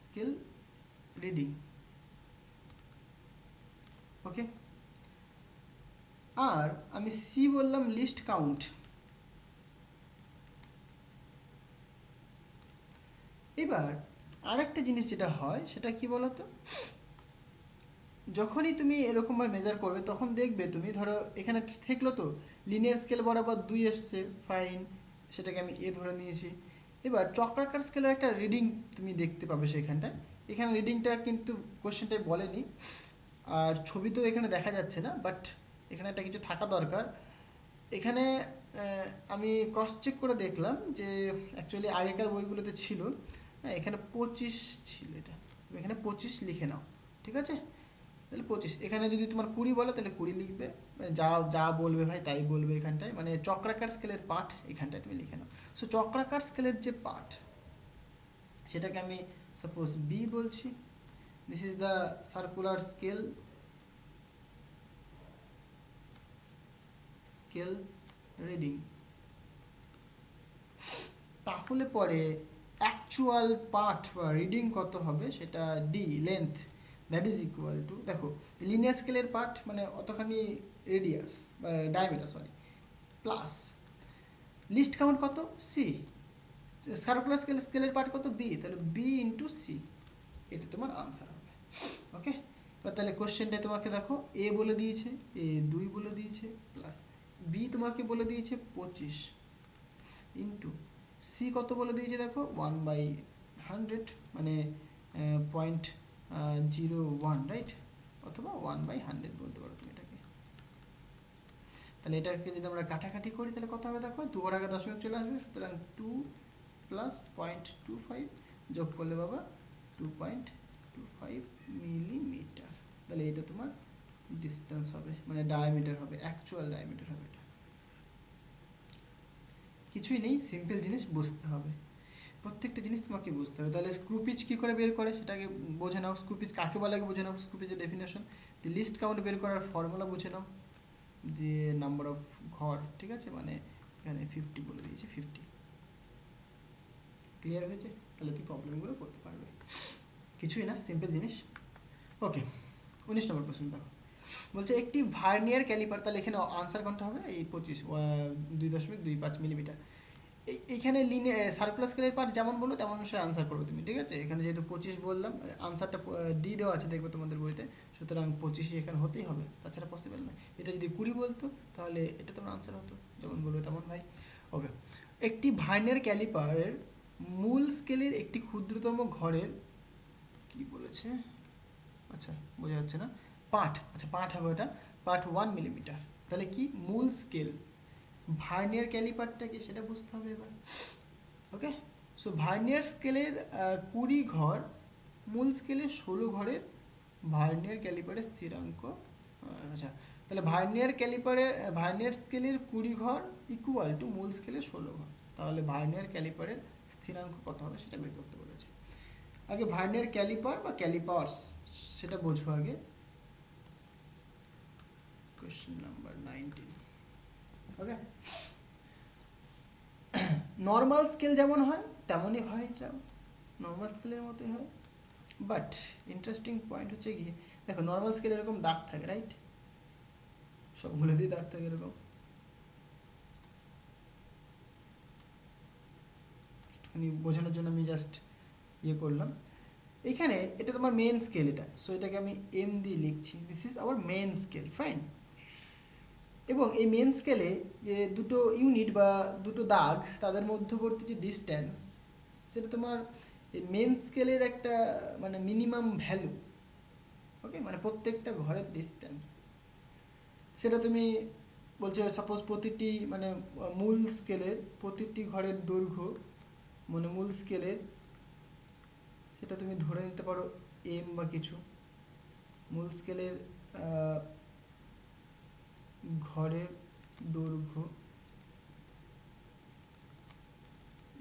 Speaker 1: scale reading. Okay, আর আমি সি বললাম লিস্ট কাউন্ট। এবার আরেকটা জিনিস যেটা হয় সেটা কি বলতো, যখনই তুমি এরকমভাবে মেজার করবে তখন দেখবে তুমি, ধরো এখানে থাকলো তো লিনিয়ার স্কেল বরাবর 2 এসছে, ফাইন, সেটাকে আমি এ ধরে নিয়েছি। এবার চক্রাকার স্কেলের একটা রিডিং তুমি দেখতে পাবে সেখানটায়। এখানে রিডিংটা কিন্তু কোশ্চেনটাই বলেনি, আর ছবি তো এখানে দেখা যাচ্ছে না, বাট এখানে একটা কিছু থাকা দরকার। এখানে আমি ক্রস চেক করে দেখলাম যে অ্যাকচুয়ালি আগেকার বইগুলোতে ছিল, হ্যাঁ এখানে 25 ছিল, এটা তুমি এখানে 25 লিখে নাও, ঠিক আছে? তাহলে 25, এখানে যদি তোমার 20 বলে তাহলে 20 লিখবে, যা যা বলবে ভাই তাই বলবে এখানটায়, মানে চক্রাকার স্কেলের পার্ট এখানটায় তুমি লিখে নাও। সো চক্রাকার স্কেলের যে পার্ট সেটাকে আমি সাপোজ বি বলছি, this is the circular scale reading. তাহলে পরে অ্যাকচুয়াল পার্ট বা রিডিং কত হবে সেটা D length, that is equal to, দেখো লিনিয়ার স্কেলের পার্ট মানে অতখানি রেডিয়াস বা diameter, sorry, plus list count কত সি, সার্কুলার স্কেলের পার্ট কত বি, তাহলে বি ইন্টু সি, এটা তোমার আনসার হবে। ওকে, এবার তাহলে কোশ্চেনটায় তোমাকে দেখো এ বলে দিয়েছে, এ 2 বলে দিয়েছে, প্লাস বি তোমাকে বলে দিয়েছে 25 ইন্টু সি কত বলে দিয়েছে দেখো 1/100, মানে 0.01, রাইট? অথবা 1/100 বলতে পারো তুমি এটাকে। তাহলে এটাকে যদি আমরা কাটাকাটি করি তাহলে কত হবে দেখো, 2 আগে দশমিক চলে আসবে, সুতরাং 2 প্লাস 0.25 যোগ করলে বাবা 2.25 মিলিমিটার। তাহলে এটা তোমার ডিস্টেন্স হবে, মানে ডায়ামিটার হবে, অ্যাকচুয়াল ডায়ামিটার হবে। এটা কিছুই নেই, সিম্পল জিনিস বুঝতে হবে, প্রত্যেকটা জিনিস তোমাকে বুঝতে হবে। তাহলে স্ক্রু পিচ কী করে বের করে সেটাকে বোঝে নাও, স্ক্রু পিচ কাকে বলে বোঝে নাও, স্ক্রু পিচের ডেফিনেশন, দি লিস্ট কাউন্ট বের করার ফর্মুলা বুঝে নাও, যে নাম্বার অফ ঘর, ঠিক আছে, মানে এখানে 50 বলে দিয়েছে, 50। ক্লিয়ার হয়েছে? তাহলে তুই প্রবলেমগুলো করতে পারবে, কিছুই না, সিম্পল জিনিস। ওকে, 19 নম্বর কোশ্চেন দেখো, বলছে একটি ভার্নিয়ার ক্যালিপার, তাহলে এখানে আনসার কোনটা হবে, এই 25 2.25 মিলিমিটার। এইখানে লিনে সার্কুলার স্কেলের পার্ট যেমন বললো তেমন অনুসারে আনসার করবে তুমি, ঠিক আছে। এখানে যেহেতু 25 বললাম, আনসারটা ডি দেওয়া আছে দেখবে তোমাদের বইতে, সুতরাং 25ই এখানে হতেই হবে, তাছাড়া পসিবল নয়। এটা যদি 20 বলতো তাহলে এটা তোমার আনসার হতো, যেমন বলবে তেমন ভাই। ওকে, একটি ভার্নিয়ার ক্যালিপারের মূল স্কেলের একটি ক্ষুদ্রতম ঘরের, কি বলেছে, আচ্ছা বোঝা যাচ্ছে না, পার্ট, আচ্ছা পার্ট হবে ওটা, পার্ট 1 মিলিমিটার। তাহলে কি মূল স্কেল, ভার্নিয়ার ক্যালিপারটা কি সেটা বুঝতে হবে এবার। ওকে, সো ভার্নিয়ার স্কেলের 20 ঘর, মূল স্কেলের 16 ঘরের ভার্নিয়ার ক্যালিপারের স্থিরাঙ্ক, আচ্ছা তাহলে ভার্নিয়ার স্কেলের 20 ঘর ইকুয়াল টু মূল স্কেলের 16 ঘর। তাহলে ভার্নিয়ার ক্যালিপারের স্থিরাঙ্ক কত হবে সেটা বের করতে বলেছে। আগে ভার্নিয়ার ক্যালিপার বা ক্যালিপার্স সেটা বোঝো আগে। Question number 19। ওকে, নর্মাল স্কেল যেমন হয় তেমনই হয়, এটা নর্মাল স্কেলের মতোই হয়, বাট ইন্টারেস্টিং পয়েন্ট হচ্ছে গিয়ে দেখো, নর্মাল স্কেলে এরকম দাগ থাকে, রাইট, সবগুলোতেই দাগ থাকে এরকম, একটুখানি বোঝানোর জন্য আমি জাস্ট ইয়ে করলাম। এখানে এটা তোমার মেন স্কেল, এটা, সো এটাকে আমি এম দিয়ে লিখছি, this is our main scale, fine. এবং এই মেন স্কেলে যে দুটো ইউনিট বা দুটো দাগ তাদের মধ্যবর্তী যে ডিস্ট্যান্স, সেটা তোমার এই মেন স্কেলের একটা মানে মিনিমাম ভ্যালু। ওকে, মানে প্রত্যেকটা ঘরের ডিস্ট্যান্স, সেটা তুমি বলছো সাপোজ প্রতিটি মানে মূল স্কেলের প্রতিটি ঘরের দৈর্ঘ্য, মানে মূল স্কেলের সেটা তুমি ধরে নিতে পারো এম বা কিছু, মূল স্কেলের ঘরের দৈর্ঘ্য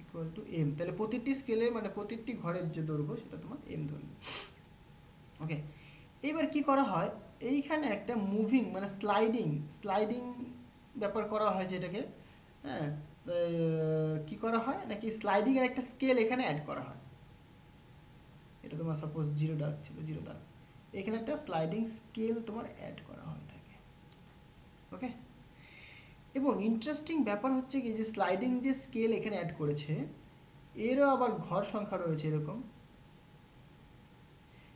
Speaker 1: ইকুয়াল টু এম, তাহলে প্রতিটি স্কেলের মানে প্রতিটি ঘরের যে দৈর্ঘ্য সেটা তোমার এম ধরবে। ওকে, এবার কি করা হয়, এইখানে একটা মুভিং মানে স্লাইডিং ব্যাপার করা হয়, যেটাকে হ্যাঁ কি করা হয় নাকি স্লাইডিং এর একটা স্কেল এখানে অ্যাড করা হয়। এটা তোমার সাপোজ 0 দাগ ছিল, 0 দাগ, এখানে একটা স্লাইডিং স্কেল তোমার অ্যাড করা হয়ে থাকে। ওকে, এবং ইন্টারেস্টিং ব্যাপার হচ্ছে কি যে স্লাইডিং যে স্কেল এখানে অ্যাড করেছে এরও আবার ঘর সংখ্যা রয়েছে এরকম,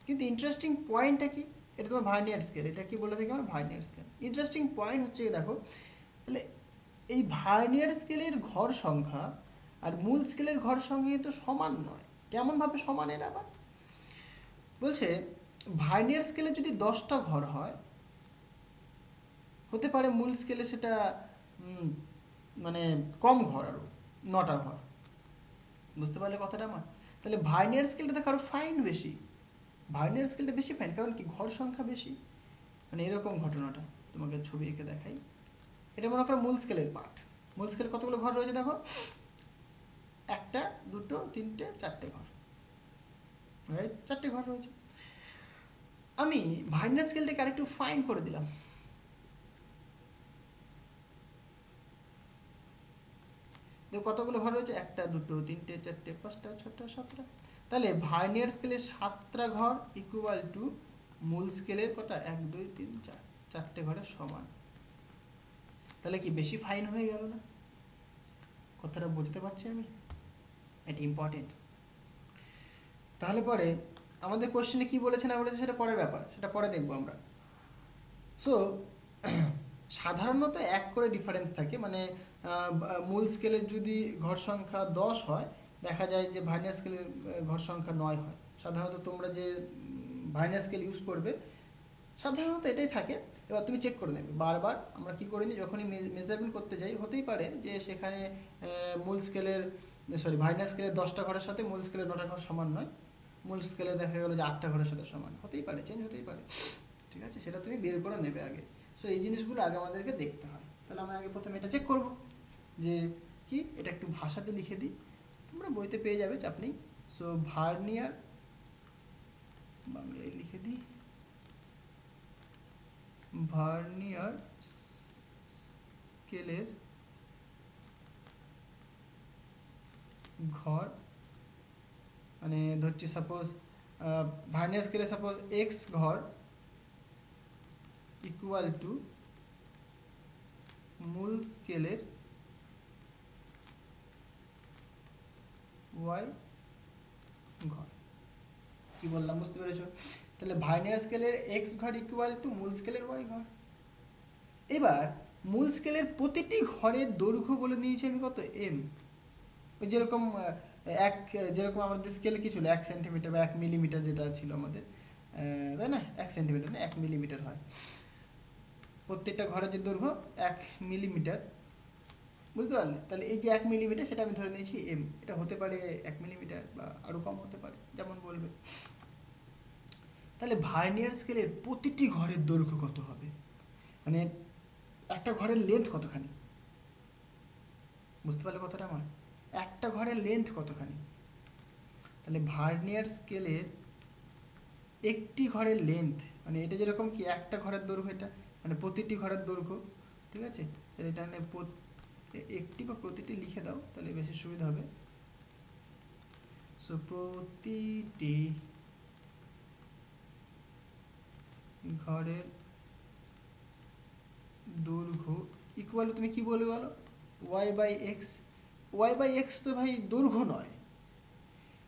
Speaker 1: কিন্তু ইন্টারেস্টিং পয়েন্টটা কি, এটা তোমার ভার্নিয়ার স্কেল, এটা কি বলে থাকি আমরা, ভার্নিয়ার স্কেল। ইন্টারেস্টিং পয়েন্ট হচ্ছে দেখো, তাহলে এই ভার্নিয়ার স্কেলের ঘর সংখ্যা আর মূল স্কেলের ঘর সংখ্যা কিন্তু সমান নয়। কেমনভাবে সমান এর আবার, বলছে ভার্নিয়ার স্কেলে যদি 10টা ঘর হয়, হতে পারে মূল স্কেলে সেটা মানে কম ঘর, আরও 9টা ঘর, বুঝতে পারলে কথাটা আমার। তাহলে ভার্নিয়ার স্কেলটা দেখো আরও ফাইন বেশি, ভার্নিয়ার স্কেলটা বেশি ফাইন, কারণ কি ঘর সংখ্যা বেশি। মানে এরকম ঘটনাটা তোমাকে ছবি এঁকে দেখাই, এটা মনে করো মূল স্কেলের পার্ট, মূল স্কেলে কতগুলো ঘর রয়েছে দেখো, 1 2 3 4টে ঘর, রাইট, 4টে ঘর রয়েছে। আমি ভার্নিয়ার স্কেলটাকে আরেকটু ফাইন করে দিলাম, দেখো কতগুলো ঘর রয়েছে, 1 2 3 4 5 6 7টা। তাহলে ভার্নিয়ার স্কেলের 7টা ঘর ইকুয়াল টু মূল স্কেলের কটা, 1 2 3 4, 4টে ঘরের সমান। তাহলে কি বেশি ফাইন হয়ে গেল না? কথাটা বুঝতে পারছি আমি, এটা ইম্পর্টেন্ট। তাহলে পরে আমাদের কোশ্চেনে কি বলেছে না বলেছে সেটা পরের ব্যাপার, সেটা পরে দেখবো আমরা। সো সাধারণত 1 করে ডিফারেন্স থাকে, মানে মূল স্কেলের যদি ঘর সংখ্যা 10 হয়, দেখা যায় যে ভার্নিয়ার স্কেলের ঘর সংখ্যা 9 হয়। সাধারণত তোমরা যে ভার্নিয়ার স্কেল ইউজ করবে সাধারণত এটাই থাকে। এবার তুমি চেক করে নেবে বারবার। আমরা কি করিনি, যখনই মেজারমেন্ট করতে যাই হতেই পারে যে সেখানে মূল স্কেলের ভার্নিয়ার স্কেলের 10টা ঘরের সাথে মূল স্কেলের 9টা ঘর সমান নয়, মূল স্কেলে দেখা গেলো যে 8টা ঘরের সাথে সমান, হতেই পারে, চেঞ্জ হতেই পারে, ঠিক আছে? সেটা তুমি বের করে নেবে আগে। সো এই জিনিসগুলো আগে আমাদেরকে দেখতে হয়। তাহলে আমি আগে প্রথমে এটা চেক করব যে কি, এটা একটু ভাষাতে লিখে দিই, তোমরা বইতে পেয়ে যাবে, চাপ নেই। সো ভার্নিয়ার, বাংলায় লিখে দিই, ভার্নিয়ার স্কেলের ঘর, মানে ধরছি সাপোজ ভার্নিয়ার স্কেলে সাপোজ এক্স ঘর ইকুয়াল টু মূল স্কেলের ওয়াই ঘর। কি বললাম বুঝতে পেরেছো? তাহলে ভার্নিয়ার স্কেলের এক্স ঘর ইকুয়াল টু মূল স্কেলের ওয়াই ঘর। এবার মূল স্কেলের প্রতিটি ঘরের দৈর্ঘ্য বলে নিয়েছি আমি কত, এম। ওই যেরকম যেরকম আমাদের স্কেলে কি ছিল 1 সেন্টিমিটার বা 1 মিলিমিটার যেটা ছিল আমাদের, তাই না? 1 সেন্টিমিটার না, 1 মিলিমিটার হয় প্রত্যেকটা ঘরের যে দৈর্ঘ্য 1 মিলিমিটার, বুঝতে পারলে? তাহলে এই যে 1 মিলিমিটার সেটা আমি ধরে নিয়েছি এম। এটা হতে পারে 1 মিলিমিটার বা আরও কম হতে পারে, যেমন বলবে। তাহলে ভার্নিয়ার স্কেলের প্রতিটি ঘরের দৈর্ঘ্য কত হবে, মানে একটা ঘরের লেন্থ কতখানি, বুঝতে পারলে কথাটা আমার? একটা ঘরের লেন্থ কতখানি? তাহলে ভার্নিয়ার স্কেলের একটি ঘরের লেন্থ, মানে এটা যেরকম কি একটা ঘরের দৈর্ঘ্য, এটা মানে প্রতিটি ঘরের দৈর্ঘ্য, ঠিক আছে? তাহলে এটা মানে একটি বা প্রতিটি লিখে দাও, তাহলে বেশি সুবিধা হবে। সো প্রতিটি ঘরের দৈর্ঘ্য ইকুয়াল, তুমি কি বলবে বলো, Y by X. Y by X তো ভাই দৈর্ঘ্য নয়,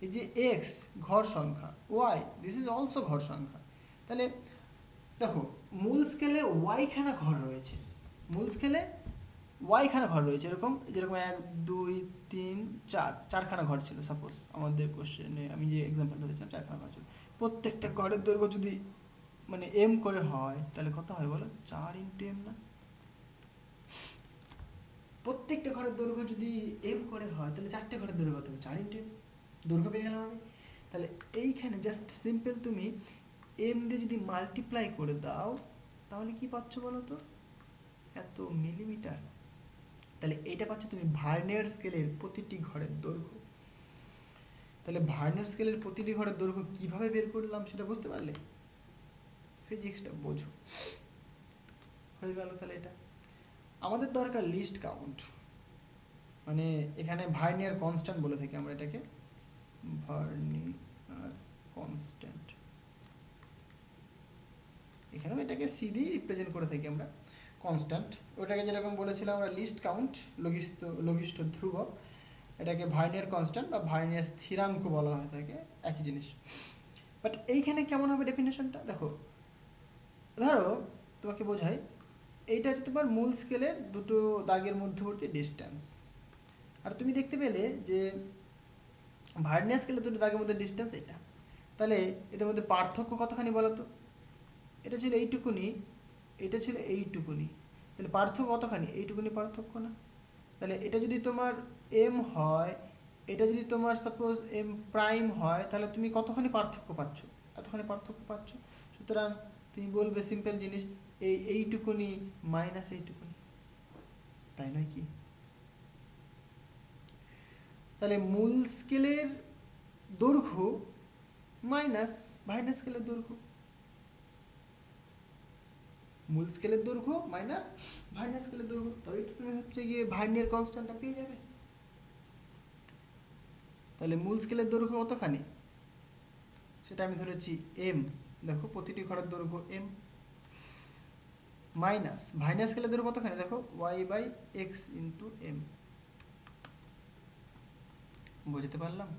Speaker 1: এই যে এক্স ঘর সংখ্যা, ওয়াই দিস ইজ অলসো ঘর সংখ্যা। তাহলে দেখো মূল স্কেলে ওয়াইখানা ঘর রয়েছে, মূল স্কেলে ওয়াইখানা ঘর রয়েছে, এরকম যেরকম 1 2 3 4 চারখানা ঘর ছিল সাপোজ আমাদের কোশ্চেনে, আমি যে এক্সাম্পল ধরেছিলাম 4খানা ঘর ছিল। প্রত্যেকটা ঘরের দৈর্ঘ্য যদি মানে এম করে হয় তাহলে কত হয় বলো, 4 ইন্টু এম না? প্রত্যেকটা ঘরের দৈর্ঘ্য যদি এম করে হয় তাহলে 4টে ঘরের দৈর্ঘ্য কত হবে, 4 ইন্টু এম, দৈর্ঘ্য পেয়ে গেলাম আমি। তাহলে এইখানে জাস্ট সিম্পল তুমি এম দিয়ে যদি মাল্টিপ্লাই করে দাও তাহলে কি পাচ্ছ বলো তো, এত মিলিমিটার। তাহলে এইটা পাচ্ছ তুমি ভার্নিয়ার স্কেলের প্রতিটি ঘরের দৈর্ঘ্য। তাহলে ভার্নিয়ার স্কেলের প্রতিটি ঘরের দৈর্ঘ্য কিভাবে বের করলাম সেটা বুঝতে পারলে? ফিজিক্সটা বোঝো, হয়ে গেল। তাহলে এটা আমাদের দরকার লিস্ট কাউন্ট, মানে এখানে ভার্নিয়ার কনস্ট্যান্ট বলে থাকি আমরা এটাকে, ভার্নিয়ার কনস্ট্যান্ট, এখানেও এটাকে সি দিয়ে রিপ্রেজেন্ট করে থাকি আমরা কনস্ট্যান্ট। ওটাকে যেরকম বলেছিলাম আমরা লিস্ট কাউন্ট, লঘিষ্ঠ ধ্রুবক, এটাকে ভার্নিয়ার কনস্ট্যান্ট বা ভার্নিয়ার স্থিরাঙ্ক বলা হয় থাকে, একই জিনিস। বাট এইখানে কেমন হবে ডেফিনেশনটা দেখো, ধরো তোমাকে বোঝাই, এইটা হচ্ছে তোমার মূল স্কেলের দুটো দাগের মধ্যবর্তী ডিস্টেন্স, আর তুমি দেখতে পেলে যে ভার্নিয়ার স্কেলের দুটো দাগের মধ্যে ডিস্টেন্স এটা, তাহলে এদের মধ্যে পার্থক্য কতখানি বলো তো? এটা ছিল এইটুকুনি, এটা ছিল এইটুকুনি, তাহলে পার্থক্য কতখানি, এইটুকুনি পার্থক্য না? তাহলে এটা যদি তোমার এম হয়, এটা যদি তোমার সাপোজ এম প্রাইম হয়, তাহলে তুমি কতখানি পার্থক্য পাচ্ছ, এতখানি পার্থক্য পাচ্ছ। সুতরাং তুমি বলবে সিম্পল জিনিস, এইটুকুনি মাইনাস এইটুকুনি, তাই নয় কি? তাহলে মূল স্কেলের দৈর্ঘ্য মাইনাস ভার্নিয়ার স্কেলের দৈর্ঘ্য, মূল স্কেলের দৈর্ঘ্য মাইনাস ভার্নিয়ার স্কেলের দৈর্ঘ্য, তবেই তো তুমি হচ্ছে গিয়ে ভার্নিয়ার কনস্ট্যান্টটা পেয়ে যাবে। তাহলে মূল স্কেলের দৈর্ঘ্য কতখানি সেটা আমি ধরেছি এম, দেখো প্রতিটি ঘরের দৈর্ঘ্য এম, মাইনাস ভার্নিয়ার স্কেলের দৈর্ঘ্য কতখানি দেখো, Y by x into M. বুঝতে পারলাম?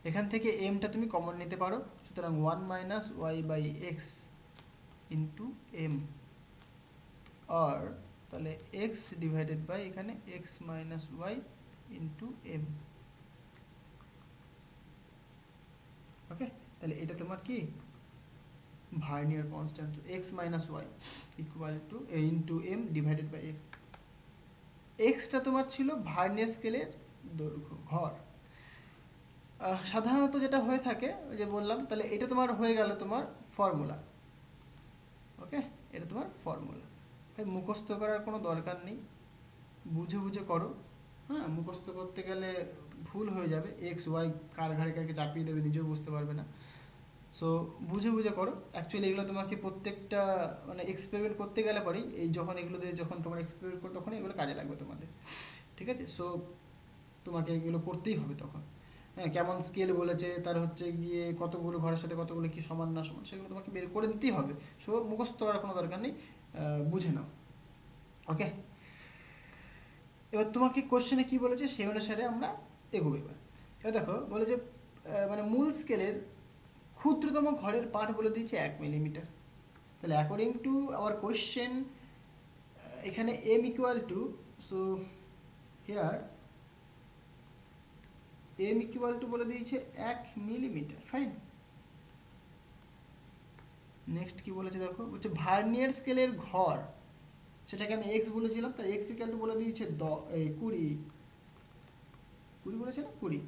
Speaker 1: এখান থেকে এমটা তুমি কমন নিতে পারো, সুতরাং 1 minus Y by x into m, আর তাহলে এক্স ডিভাইডেড বাই এখানে x minus y into m. Okay, তাহলে এটা তোমার কি vernier constant x minus y equal to into m divided by x. এক্সটা তোমার ছিল ভার্নিয়ার স্কেলের দৈর্ঘ্য ঘর। সাধারণত যেটা হয়ে থাকে ওই যে বললাম, তাহলে এটা তোমার হয়ে গেল তোমার ফর্মুলা। ওকে, এটা তোমার ফর্মুলা। ভাই মুখস্থ করার কোনো দরকার নেই, বুঝে বুঝে করো। হ্যাঁ, মুখস্থ করতে গেলে ভুল হয়ে যাবে, এক্স ওয়াই কার ঘাড়ে কাকে চাপিয়ে দেবে নিজেও বুঝতে পারবে না। সো বুঝে বুঝে করো। অ্যাকচুয়ালি এগুলো তোমাকে প্রত্যেকটা মানে এক্সপেরিমেন্ট করতে গেলে পরেই এই যখন এগুলো দিয়ে যখন তোমার এক্সপেরিমেন্ট করো তখন এগুলো কাজে লাগবে তোমাদের। ঠিক আছে, সো তোমাকে এগুলো করতেই হবে তখন। হ্যাঁ, কেমন স্কেল বলেছে, তার হচ্ছে গিয়ে কতগুলো ঘরের সাথে কতগুলো কি সমান না সমান সেগুলো তোমাকে বের করে দিতেই হবে। সো মুখস্থ করার কোনো দরকার নেই, বুঝে নাও। ওকে, এবার তোমাকে কোশ্চেনে কি বলেছে সেই অনুসারে আমরা এগোবো। এবার দেখো বলে যে মানে মূল স্কেলের ক্ষুদ্রতম ঘরের পাঠ বলে দিয়েছে 1 মিলিমিটার। তাহলে অ্যাকর্ডিং টু আওয়ার কোশ্চেন এখানে M equal to, so here M equal to বলে দিয়েছে 1 মিলিমিটার। ফাইন। নেক্সট কি বলেছে দেখো, বলছে ভার্নিয়ার স্কেলের ঘর, সেটাকে আমি এক্স বলেছিলাম, তাই এক্স ইকুয়াল টু বলে দিয়েছে 20 বলেছে না 20।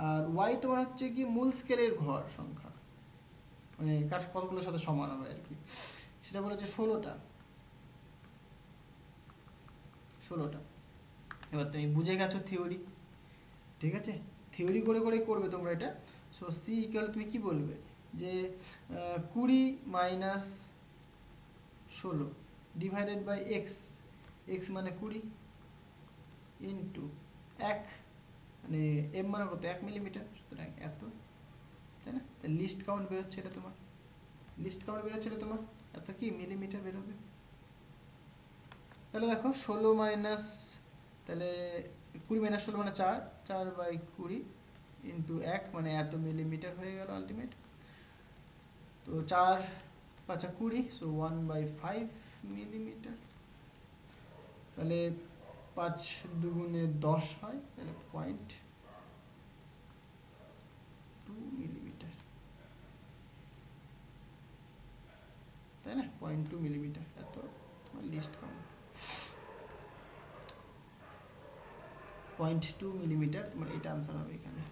Speaker 1: আর ওয়াই তোমার হচ্ছে কি মূল স্কেলের ঘর সংখ্যা, মানে কার কতগুলোর সাথে সমান হবে আর কি, সেটা বলেছে 16টা। এবার তুমি বুঝে গেছো থিওরি, ঠিক আছে, থিওরি করে করে করবে তোমরা এটা। সো সি ইকুয়াল তুমি কি বলবে যে 20 minus 16 divided by X, X মানে 20 ইন্টু 1 মানে এম মানে কত 1 মিলিমিটার, সুতরাং এত, তাই না? লিস্ট কাউন্ট বেরোচ্ছে এটা তোমার, লিস্ট কাউন্ট বেরোচ্ছে এটা তোমার এত কি মিলিমিটার বেরোবে। তাহলে দেখো 16 মাইনাস, তাহলে 20 মাইনাস 16 মানে 4, 4 বাই 20 ইন্টু 1 মানে এত মিলিমিটার হয়ে গেল আলটিমেট। তো 4 5 20, সো 1/5 মিলিমিটার। তাহলে 5 দুগুণে 10 হয়, তাহলে 0.2 মিলিমিটার, তাই না? 0.2 মিলিমিটার এত তোমার লিস্ট কাউন্ট। 0.2 মিলিমিটার তোমার এটা আনসার হবে এখানে।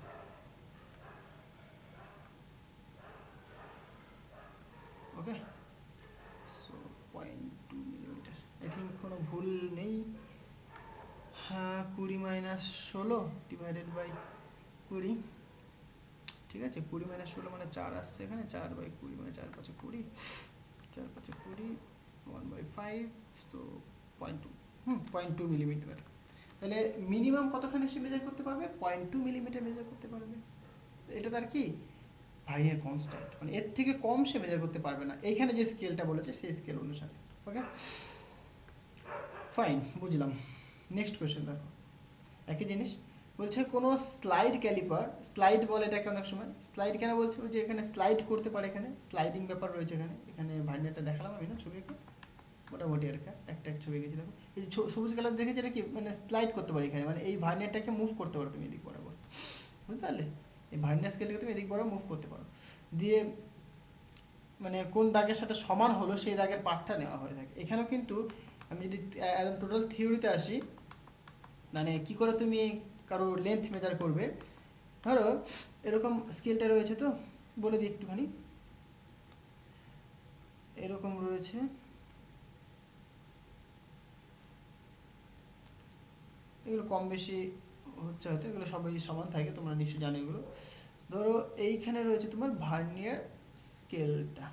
Speaker 1: ওকে, সো 0.2 মিলিমিটার, আই থিঙ্ক কোনো ভুল নেই। হ্যাঁ, 20 মাইনাস 16 ডিভাইডেড বাই 20, ঠিক আছে, 20 মাইনাস 16 মানে 4 আসছে এখানে, 4 বাই 20 মানে 4 5 20, 4 5 20 1/5, তো 0.2, 0.2 মিলিমিটার। তাহলে মিনিমাম কতখানি সে মেজার করতে পারবে? 0.2 মিলিমিটার মেজার করতে পারবে। এটা তার কি ভার্নিয়ার কনস্ট্যান্ট, মানে এর থেকে কম সে মেজার করতে পারবে না এইখানে যে স্কেলটা বলেছে সেই স্কেল অনুসারে। ওকে ফাইন, বুঝলাম। নেক্সট কোয়েশ্চেন দেখো, একই জিনিস বলছে কোনো স্লাইড ক্যালিপার, স্লাইড বলে এটাকে অনেক সময়, স্লাইড কেন বলছে যে এখানে স্লাইড করতে পারে, এখানে স্লাইডিং ব্যাপার রয়েছে এখানে। এখানে ভার্নিয়ারটা দেখালাম আমি না ছবি, মোটামুটি আর একটা ছবি গেছি দেখো, এই যে সবুজ কালার দেখেছি এটা কি মানে স্লাইড করতে পারে এখানে, মানে এই ভার্নিয়ারটাকে মুভ করতে পারো তুমি এদিক বরাবর, বুঝতে পারলে? এই ভার্নিয়ার স্কেলটাকে তুমি এদিক বরাবর মুভ করতে পারো, দিয়ে মানে কোন দাগের সাথে সমান হলো সেই দাগের পার্টটা নেওয়া হয়ে থাকে। এখানেও কিন্তু আমি যদি একদম টোটাল থিওরিতে আসি, মানে কি করে তুমি কারো লেন্থ মেজার করবে, ধরো এরকম স্কেলটা রয়েছে, তো বলে দিই একটুখানি, এরকম রয়েছে, এগুলো কম বেশি হচ্ছে হয়তো, এগুলো সবাই সমান থাকে, তোমরা নিশ্চয়ই জানো এগুলো। ধরো এইখানে রয়েছে তোমার ভার্নিয়ার স্কেলটা,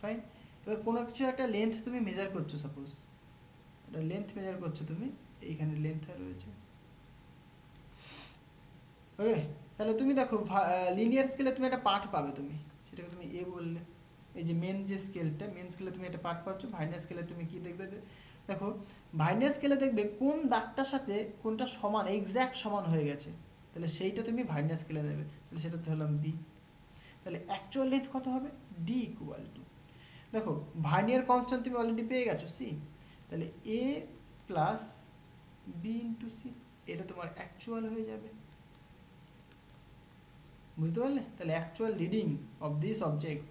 Speaker 1: ফাইন। এবার কোনো কিছু একটা লেন্থ তুমি মেজার করছো, সাপোজ একটা লেন্থ মেজার করছো তুমি, এইখানে লেন্থ রয়েছে। ওকে, তাহলে তুমি দেখো লিনিয়ার স্কেলে তুমি একটা পার্ট পাবে, তুমি সেটাকে তুমি এ বললে, এই যে মেন যে স্কেলটা, মেন স্কেলে তুমি একটা পার্ট পাচ্ছ। ভার্নিয়ার স্কেলে তুমি কি দেখবে, দেখো ভার্নিয়ার স্কেলে দেখবে কোন দাগটার সাথে কোনটা সমান, এক্স্যাক্ট সমান হয়ে গেছে, তাহলে সেইটা তুমি ভার্নিয়ার স্কেলে নেবে, তাহলে সেটা ধরলাম বি। তাহলে অ্যাকচুয়াল লেন্থ কত হবে? ডি ইকুয়াল টু, দেখো ভার্নিয়ার কনস্ট্যান্ট তুমি অলরেডি পেয়ে গেছো সি, তাহলে A plus B into C, এটা তোমার অ্যাকচুয়াল হয়ে যাবে। বুঝতে পারলে? তাহলে actual reading of this object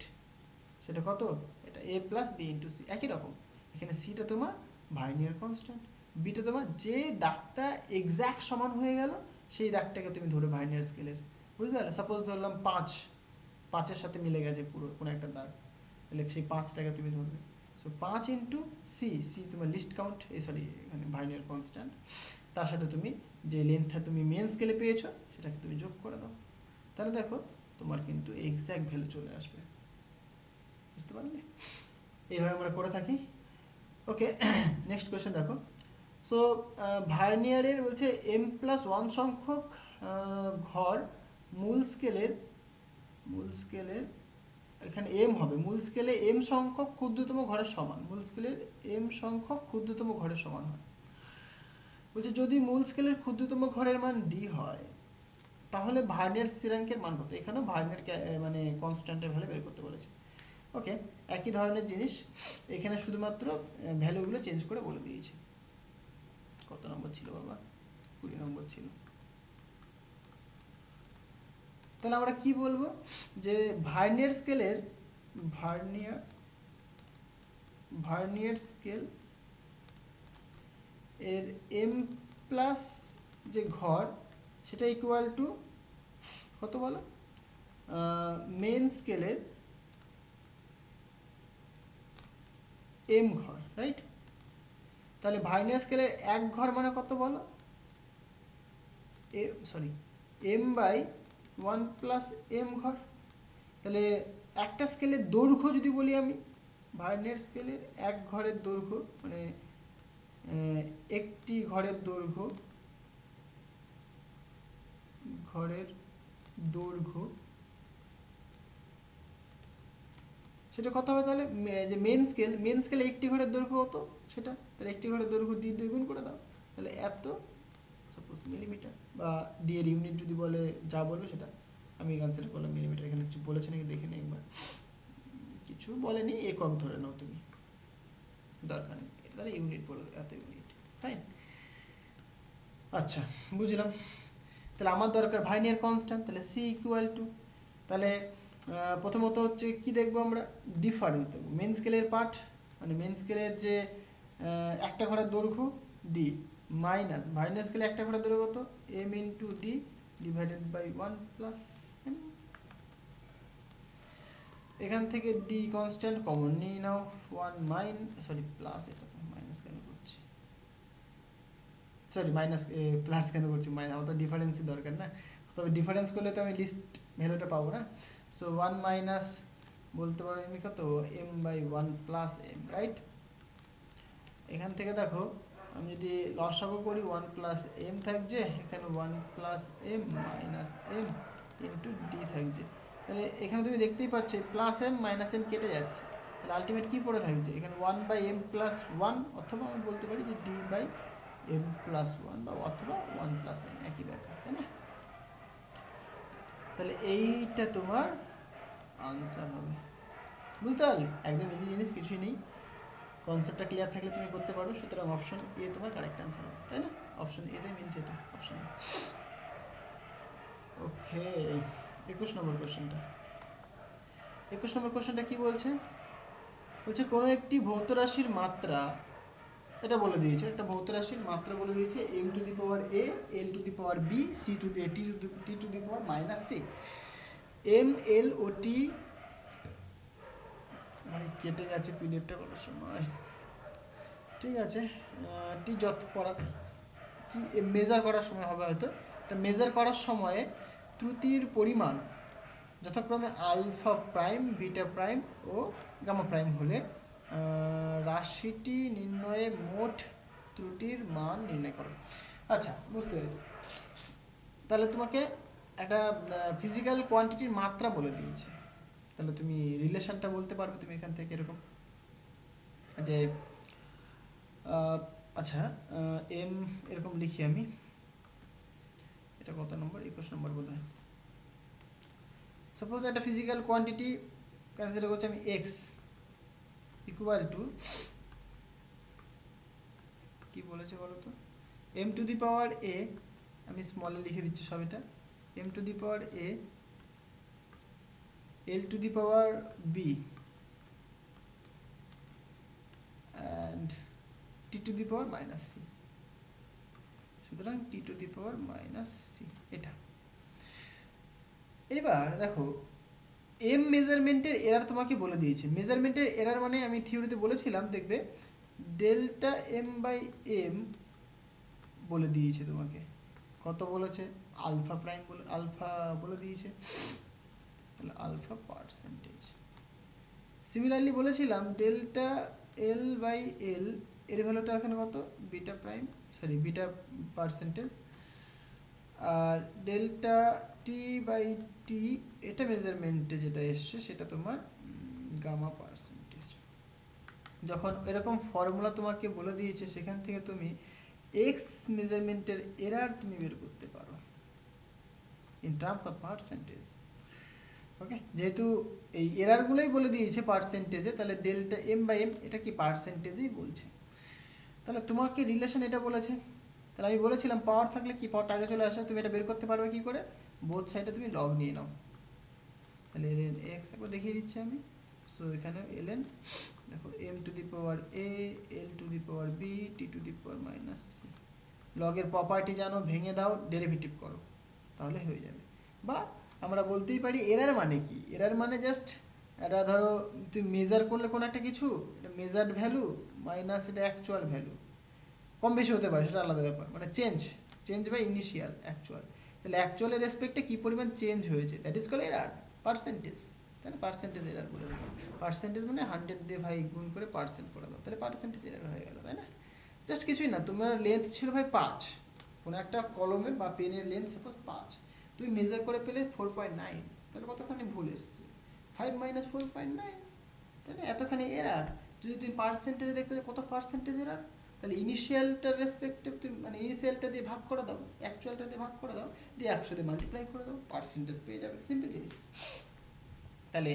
Speaker 1: সেটা কত? এটা a plus B into C, একই রকম। এখানে সিটা তোমার ভার্নিয়ার কনস্ট্যান্ট, বিটা তোমার যে দাগটা এক্স্যাক্ট সমান হয়ে গেল সেই দাগটাকে তুমি ধরে ভার্নিয়ার স্কেলের, বুঝতে পারলে? সাপোজ ধরলাম 5, 5-এর সাথে মিলে গেছে পুরো কোনো একটা দাগ, তাহলে সেই 5টাকে তুমি ধরবে। সো 5 ইন্টু সি, সি তোমার লিস্ট কাউন্ট, সরি এখানে ভার্নিয়ার কনস্ট্যান্ট, তার সাথে তুমি যে লেন্থটা তুমি মেন স্কেলে পেয়েছো সেটাকে তুমি যোগ করে দাও, তাহলে দেখো তোমার কিন্তু এক্স্যাক্ট ভ্যালু চলে আসবে, বুঝতে পারলে? এইভাবে আমরা করে থাকি। ওকে, নেক্সট কোয়েশ্চেন দেখো। সো ভার্নিয়ারের বলছে m+1 সংখ্যক ঘর মূল স্কেলের এখানে m হবে, মূল স্কেলে m সংখ্যক ক্ষুদ্রতম ঘরের সমান, মূল স্কেলের m সংখ্যক ক্ষুদ্রতম ঘরের সমান হয়। বলছে যদি মূল স্কেলের ক্ষুদ্রতম ঘরের মান d হয় তাহলে ভার্নিয়ার স্থিরাঙ্কের মান কত? এখানেও ভার্নিয়ার মানে কনস্ট্যান্টের ভ্যালু বের করতে বলেছে। ওকে, একই ধরনের জিনিস, এখানে শুধুমাত্র ভ্যালুগুলো চেঞ্জ করে বলে দিয়েছে। কত নম্বর ছিল বাবা? 20 নম্বর ছিল। তাহলে আমরা কি বলবো যে ভার্নিয়ার স্কেল এর m প্লাস যে ঘর সেটা ইকুয়াল টু কত বলো? মেন স্কেলের m ঘর, রাইট? তাহলে ভার্নিয়ার স্কেলের এক ঘর মানে কত বলো? m/1 প্লাস m ঘর। তাহলে একটা স্কেলের দৈর্ঘ্য যদি বলি আমি, ভার্নিয়ার স্কেলের এক ঘরের দৈর্ঘ্য মানে একটি ঘরের দৈর্ঘ্য সেটা কত হবে তাহলে? যে মেন স্কেলে একটি ঘরের দৈর্ঘ্য কত সেটা, তাহলে একটি ঘরের দৈর্ঘ্য দিয়ে দ্বিগুণ করে দাও, তাহলে এত সাপোজ মিলিমিটার, বা ডি এর ইউনিট যদি বলে যা বলবে সেটা। আমি কনসিডার করলাম মিলিমিটার, এখানে কিছু বলেছে নাকি দেখে নিই একবার। কিছু বলেনি, একক ধরে নাও তুমি, দরকার নেই এটা, তাহলে ইউনিট বলে এত ইউনিট, ফাইন। আচ্ছা, বুঝলাম। তাহলে আমার দরকার ভার্নিয়ার কনস্ট্যান্ট, তাহলে সি ইকুয়াল টু, তাহলে প্রথমত হচ্ছে কি দেখবো আমরা? ডিফারেন্স দেখবো। মেন স্কেলের পার্ট মানে মেন স্কেলের যে একটা ঘরের দৈর্ঘ্য ডি, মাইনাস ভার্নিয়ার স্কেলে একটা ঘরের দৈর্ঘ্য কত? M into D divided by 1 plus M. এখান থেকে ডি কনস্ট্যান্ট কমন নিয়ে নাও, 1 প্লাস, এটা তো মাইনাস কেন করছি, সরি মাইনাস প্লাস কেন করছি, আমার তো ডিফারেন্সই দরকার না, তবে ডিফারেন্স করলে তো আমি লিস্ট ভ্যালুটা পাবো না। সো 1 মাইনাস বলতে পারো আমি কত? m/1 plus M, right? এখান থেকে দেখো আমি যদি লসাগু করি 1 প্লাস এম থাকছে, এখানে 1 plus M minus M into D থাকছে। তাহলে এখানে তুমি দেখতেই পাচ্ছ প্লাস এম মাইনাস এম কেটে যাচ্ছে, তাহলে আলটিমেট কী পড়ে থাকছে? এখানে 1/m প্লাস 1, অথবা আমি বলতে পারি যে d/m প্লাস 1, বা অথবা 1 প্লাস এম, একই ব্যাপার, তাই না? তাহলে এইটা তোমার আনসার হবে, বুঝতে পারলে? একদম ইজি জিনিস, কিছুই নেই, কনসেপ্টটা ক্লিয়ার থাকলে তুমি করতে পারবে। সুতরাং অপশন এ তোমার কারেক্ট আনসার হবে, তাই না? অপশন এতে মিলছে, এটা অপশন এ। ওকে, 21 নম্বর কোশ্চেনটা কি বলছে? বলছে কোনো একটি ভৌত রাশির মাত্রা, এটা বলে দিয়েছে, একটা ভৌত রাশির মাত্রা বলে দিয়েছে m to the power a, l to the power b, c to the t to the power minus c। m, l ও t, ভাই কেটে গেছে পিডিএফটা করার সময়, ঠিক আছে, টি যত করার কি মেজার করার সময় হবে হয়তো, এটা মেজার করার সময়ে ত্রুটির পরিমাণ যথাক্রমে আলফা প্রাইম, বিটা প্রাইম ও গামা প্রাইম হলে রাশিটি নির্ণয়ে মোট ত্রুটির মান নির্ণয় করো। আচ্ছা, বুঝতে পেরেছি। তাহলে তোমাকে একটা ফিজিক্যাল কোয়ান্টিটির মাত্রা বলে দিয়েছে, তাহলে তুমি রিলেশনটা বলতে পারবে তুমি এখান থেকে এরকম যে আচ্ছা এম এরকম লিখি আমি, এটা কত নম্বর? 21 নম্বর বোধ হয়। সাপোজ একটা ফিজিক্যাল কোয়ান্টিটি কনসিডার করছি আমি এক্স ইকুয়াল টু, কি বলেছে বলো তো? এম টু দি পাওয়ার এ, আমি স্মলে লিখে দিচ্ছি সব, এটা M to the power A L to the power b and t to the power minus c, সুতরাং t to the power minus c এটা। এবার দেখো এম মেজারমেন্টের এরার তোমাকে বলে দিয়েছে। মেজারমেন্টের এরার মানে আমি থিওরিতে বলেছিলাম, দেখবে ডেল্টা এম বাই এম বলে দিয়েছে তোমাকে। কত বলেছে? আলফা প্রাইম বলে, আলফা বলে দিয়েছে, তাহলে আলফা পার্সেন্টেজ। সিমিলারলি বলেছিলাম ডেল্টা এল বাই এল এর ভ্যালুটা এখানে কত? Beta prime, sorry beta percentage. আর ডেল্টা টি বাই টি এটা মেজারমেন্টে যেটা এসছে সেটা তোমার গামা পার্সেন্টেজ। যখন এরকম ফর্মুলা তোমাকে বলে দিয়েছে সেখান থেকে তুমি এক্স মেজারমেন্টের এরার তুমি বের করতে পারো ইন টার্মস অফ পার্সেন্টেজ। ওকে, যেহেতু এই এরারগুলোই বলে দিয়েছে পার্সেন্টেজে, তাহলে ডেল্টা এম বাই এম এটা কি পার্সেন্টেজেই বলছে। তাহলে তোমাকে রিলেশন এটা বলেছে, তাহলে আমি বলেছিলাম পাওয়ার থাকলে কি পাওয়ারটা আগে চলে আসে, তুমি এটা বের করতে পারবে কি করে? বোথ সাইডে তুমি লগ নিয়ে নাও। তাহলে এল এন এক্স একবার দেখিয়ে দিচ্ছি আমি। সো এখানে এল এন দেখো M to the power a, l to the power b, t to the power minus c. লগের প্রপার্টি জানো, ভেঙে দাও, ডেরিভেটিভ করো, তাহলে হয়ে যাবে। বা আমরা বলতেই পারি এরার মানে কি? এরার মানে জাস্ট এটা ধরো তুমি মেজার করলে কোনো একটা কিছু, এটা মেজার্ড ভ্যালু মাইনাস এটা অ্যাকচুয়াল ভ্যালু, কম বেশি হতে পারে সেটা আলাদা ব্যাপার, মানে চেঞ্জ বাই ইনিশিয়াল অ্যাকচুয়াল। তাহলে অ্যাকচুয়ালের রেসপেক্টে কী পরিমাণ চেঞ্জ হয়েছে, that is call error, percentage. তাহলে পার্সেন্টেজ এরার বলে দেবো। পার্সেন্টেজ মানে 100 দিয়ে ভাই গুণ করে পার্সেন্ট করে দাও, তাহলে পার্সেন্টেজ এরার হয়ে গেল, তাই না? জাস্ট কিছুই না, তোমার লেন্থ ছিল ভাই 5, কোনো একটা কলমের বা পেনের লেন্থ সাপোজ 5, তুমি মেজার করে পেলে 4.9, তাহলে কতখানি ভুল এসছে? 5 মাইনাস 4.9, তাহলে এতখানি এরার। যদি তুমি পার্সেন্টেজে দেখতে চাও কত পার্সেন্টেজ এরার, তাহলে ইনিশিয়ালটার রেসপেক্টিভ তুমি মানে ইনিশিয়ালটা দিয়ে ভাগ করে দাও, অ্যাকচুয়ালটা দিয়ে ভাগ করে দাও, দিয়ে 100 দিয়ে মাল্টিপ্লাই করে দাও, পার্সেন্টেজ পেয়ে যাবে, সিম্পল জিনিস। তাহলে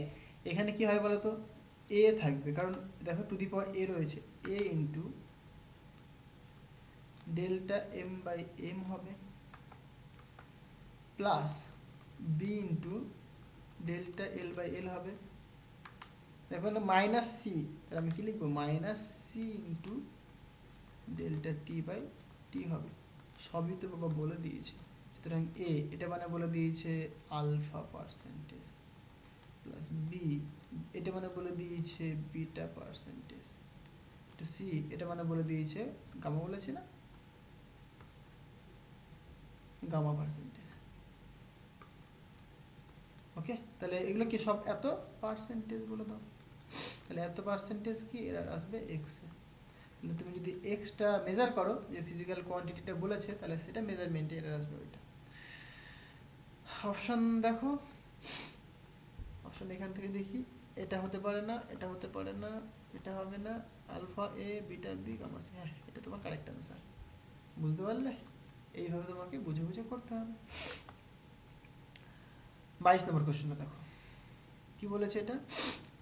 Speaker 1: এখানে কি হয় বলো তো? এ থাকবে, কারণ দেখো টু দি পাওয়ার এ রয়েছে, a into delta m by m হবে, plus B into delta l by l হবে। দেখো মাইনাস সি, তাহলে আমি কি লিখবো? Minus c into delta t by t হবে। সবই তো বাবা বলে দিয়েছে। সুতরাং এ এটা মানে বলে দিয়েছে আলফা পার্সেন্টেজ, প্লাস বি এটা মানে বলে দিয়েছে বিটা পার্সেন্টেজ, তো সি এটা মানে বলে দিয়েছে গামা, বলেছে না গামা পার্সেন্টেজ। ওকে, তাহলে এগুলো কি সব এত পার্সেন্টেজ বলে দাও, তাহলে এত পার্সেন্টেজ কি এরার আসবে এক্সে। তাহলে তুমি যদি এক্সটা মেজার করো, যে ফিজিক্যাল কোয়ান্টিটিটা বলেছে, তাহলে সেটা মেজারমেন্টে এরার আসবে ওইটা। অপশন দেখো, অপশন এখান থেকে দেখি, এটা হতে পারে না, এটা হতে পারে না, এটা হবে না, আলফা এ বিটা বি গামা সি, হ্যাঁ এটা তোমার কারেক্ট অ্যান্সার। বুঝতে পারলে? এইভাবে তোমাকে বুঝে বুঝে করতে হবে। 22 নম্বর কোশ্চেনটা দেখো কি বলেছে এটা।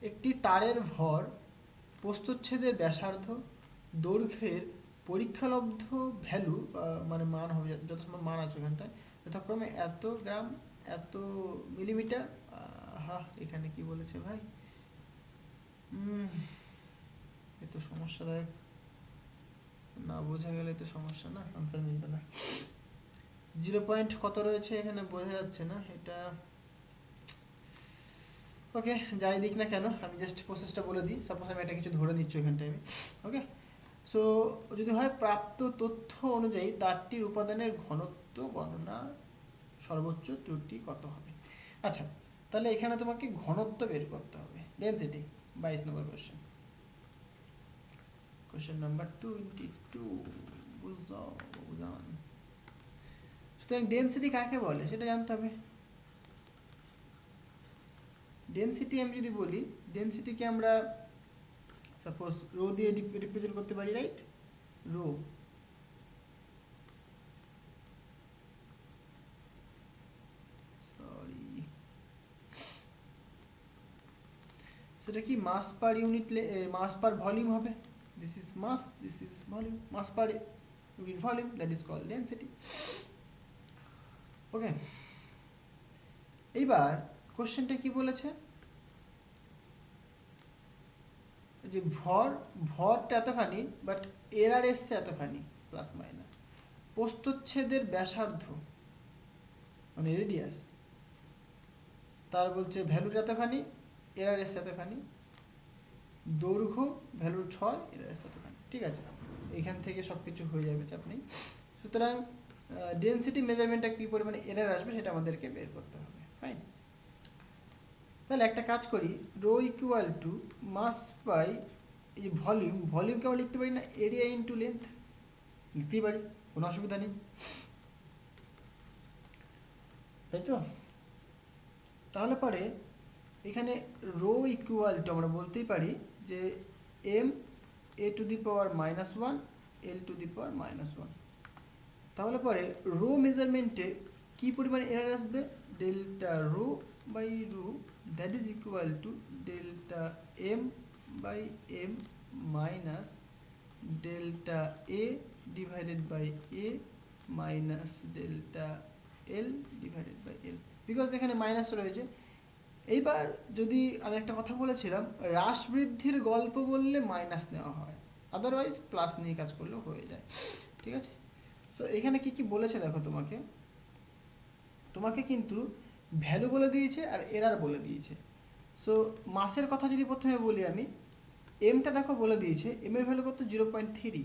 Speaker 1: একটি তারের ভর, প্রস্থচ্ছেদের ব্যাসার্ধ, দৈর্ঘ্যের পরীক্ষালব্ধ ভ্যালু মানে মান হবে, যত সময় মান আছে ওখানটায়, যথাক্রমে এত গ্রাম, এত মিলিমিটার। হ্যাঁ এখানে কি বলেছে ভাই? এ তো সমস্যাদায়ক, না বোঝা গেলে তো সমস্যা, না আনসার মিলবে না। 0 পয়েন্ট কত রয়েছে এখানে বোঝা যাচ্ছে না এটা। ওকে, যাই দিক না কেন, আমি জাস্ট প্রসেসটা বলে দিই। সাপোজ আমি এটা কিছু ধরে নিচ্ছি ওখানটায় আমি। ওকে, সো যদি হয় প্রাপ্ত তথ্য অনুযায়ী তারটির উপাদানের ঘনত্ব গণনা সর্বোচ্চ ত্রুটি কত হবে। আচ্ছা, তাহলে এখানে তোমাকে ঘনত্ব বের করতে হবে, ডেনসিটি। 22 নম্বর কোশ্চেন, কোশ্চেন নাম্বার 22, বুঝান। সুতরাং ডেনসিটি কাকে বলে সেটা জানতে হবে। ডেনসিটি আমি যদি বলি, ডেনসিটিকে আমরা সাপোজ রো দিয়ে রিপ্রেজেন্ট করতে পারি, রাইট? রো, সরি সেটা কি mass per unit, mass per volume হবে। This is mass, this is volume, mass per unit volume, that is called density. Okay, এইবার কোশ্চেনটা কি বলেছে? যে ভরটা এতখানি, বাট এরার এসছে এতখানি প্লাস মাইনাস। প্রস্থচ্ছেদের ব্যাসার্ধ মানে রেডিয়াস, তার বলছে ভ্যালুর এতখানি, এরার এসছে এতখানি, দৈর্ঘ্য ভ্যালুর 6, এরার এসছে এতখানি। ঠিক আছে, এখান থেকে সব কিছু হয়ে যাবে, চাপ নেই। সুতরাং ডেনসিটি মেজারমেন্টটা কী পরিমাণে এরার আসবে সেটা আমাদেরকে বের করতে হবে। ফাইন, তাহলে একটা কাজ করি, rho equal to mass by এই ভলিউমকে আমরা লিখতে পারি না এরিয়া ইন্টু লেন্থ, লিখতেই পারি, কোনো অসুবিধা নেই, তাই তো? তাহলে পরে এখানে রো ইকুয়াল টু আমরা বলতেই পারি যে m a to the power -1 l to the power -1। তাহলে পরে রো মেজারমেন্টে কি পরিমাণ এরার আসবে, delta rho by rho that is equal to delta m by m minus delta a divided by a minus delta l divided by l, because এখানে মাইনাস রয়েছে। এইবার যদি আমি একটা কথা বলেছিলাম, হ্রাস বৃদ্ধির গল্প বললে মাইনাস নেওয়া হয়, আদারওয়াইজ প্লাস নিয়ে কাজ করলেও হয়ে যায়। ঠিক আছে, সো এখানে কি কি বলেছে দেখো, তোমাকে কিন্তু ভ্যালু বলে দিয়েছে আর এরার বলে দিয়েছে। সো মাসের কথা যদি প্রথমে বলি আমি, এমটা দেখো বলে দিয়েছে, এম এর ভ্যালু কত 0.3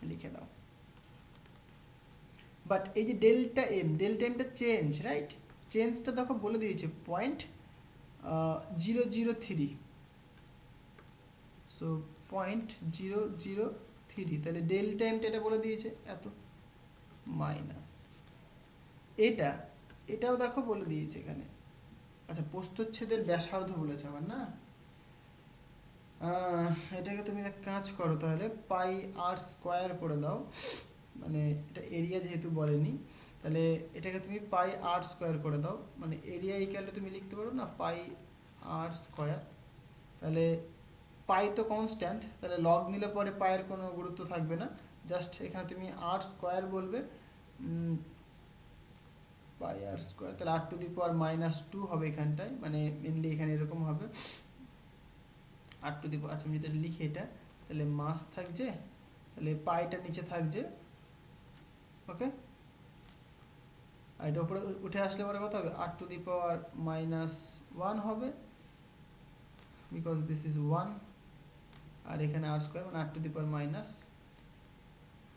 Speaker 1: লিখে দাও। বাট এই যে ডেল্টা এমটা চেঞ্জ, রাইট? চেঞ্জটা দেখো বলে দিয়েছে 0.003, সো 0.003, তাহলে ডেল্টা এমটা এটা বলে দিয়েছে এত, মাইনাস এটাও দেখো বলে দিয়েছে এখানে। আচ্ছা, প্রস্থচ্ছেদের ব্যাসার্ধ বলেছে আবার না, এটাকে তুমি এক কাজ করো তাহলে, পাই আর স্কোয়ার করে দাও, মানে এটা এরিয়া যেহেতু বলেনি, তাহলে এটাকে তুমি পাই আর স্কোয়ার করে দাও, মানে এরিয়া ইকুয়াল তুমি লিখতে পারো না পাই আর স্কোয়ার। তাহলে পাই তো কনস্ট্যান্ট, তাহলে লগ নিলে পরে পায়ের কোনো গুরুত্ব থাকবে না, জাস্ট এখানে তুমি আর স্কোয়ার বলবে, পাই আর স্কোয়ার, তাহলে আর টু দি পাওয়ার -2 হবে এখানটায়, মানে মেনলি এখানে এরকম হবে আর টু দি পাওয়ার। আচ্ছা, আমি যদি লিখি এটা, তাহলে মাস থাকছে, তাহলে পাইটা নিচে থাকছে, ওকে, আর এটা উপরে উঠে আসলে পরে কত হবে, আর টু দি পাওয়ার -1 হবে, বিকজ দিস ইজ 1, আর এখানে আর স্কোয়ার মানে আর টু দি পাওয়ার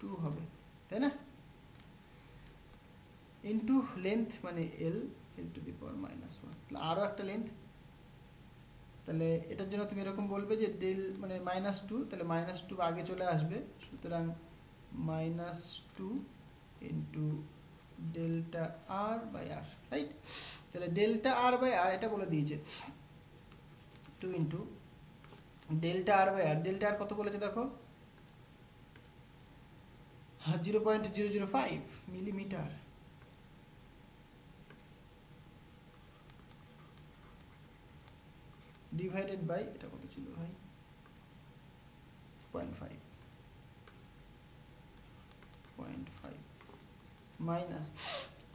Speaker 1: -2 হবে, তাই না? ইন্টু লেন্থ মানে এল টু দি পাওয়ার -1, তাহলে আরও একটা লেন্থ, তাহলে এটার জন্য তুমি এরকম বলবে যে ডেল মানে -2, তাহলে -2 আগে চলে আসবে, সুতরাং -2 into delta r by r, right? তাহলে ডেল্টা আর বাই আর এটা বলে দিয়েছে 2 into delta r by r, delta r কত বলেছে দেখো, 0.005 মিলিমিটার, ডিভাইডেড বাই এটা কত ছিল ভাই, 0.5 মাইনাস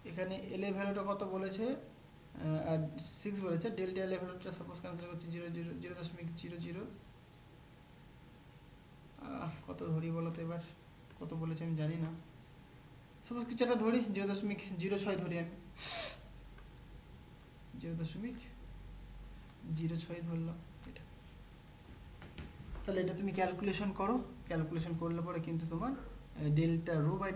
Speaker 1: এখানে এল এর ভ্যালুটা কত বলেছে, আর 6 বলেছে, ডেল্টা এল এর ভ্যালুটা সাপোজ ক্যান্সেল করছে 0.00, কত ধরি বলো তো এবার, কত বলেছে আমি জানি না, সাপোজ কিছু একটা ধরি 0.06 ধরি আমি, 0.06 ধরলাম এটা। তাহলে এটা তুমি ক্যালকুলেশন করো, ক্যালকুলেশন করলে পরে কিন্তু তোমার delta rho by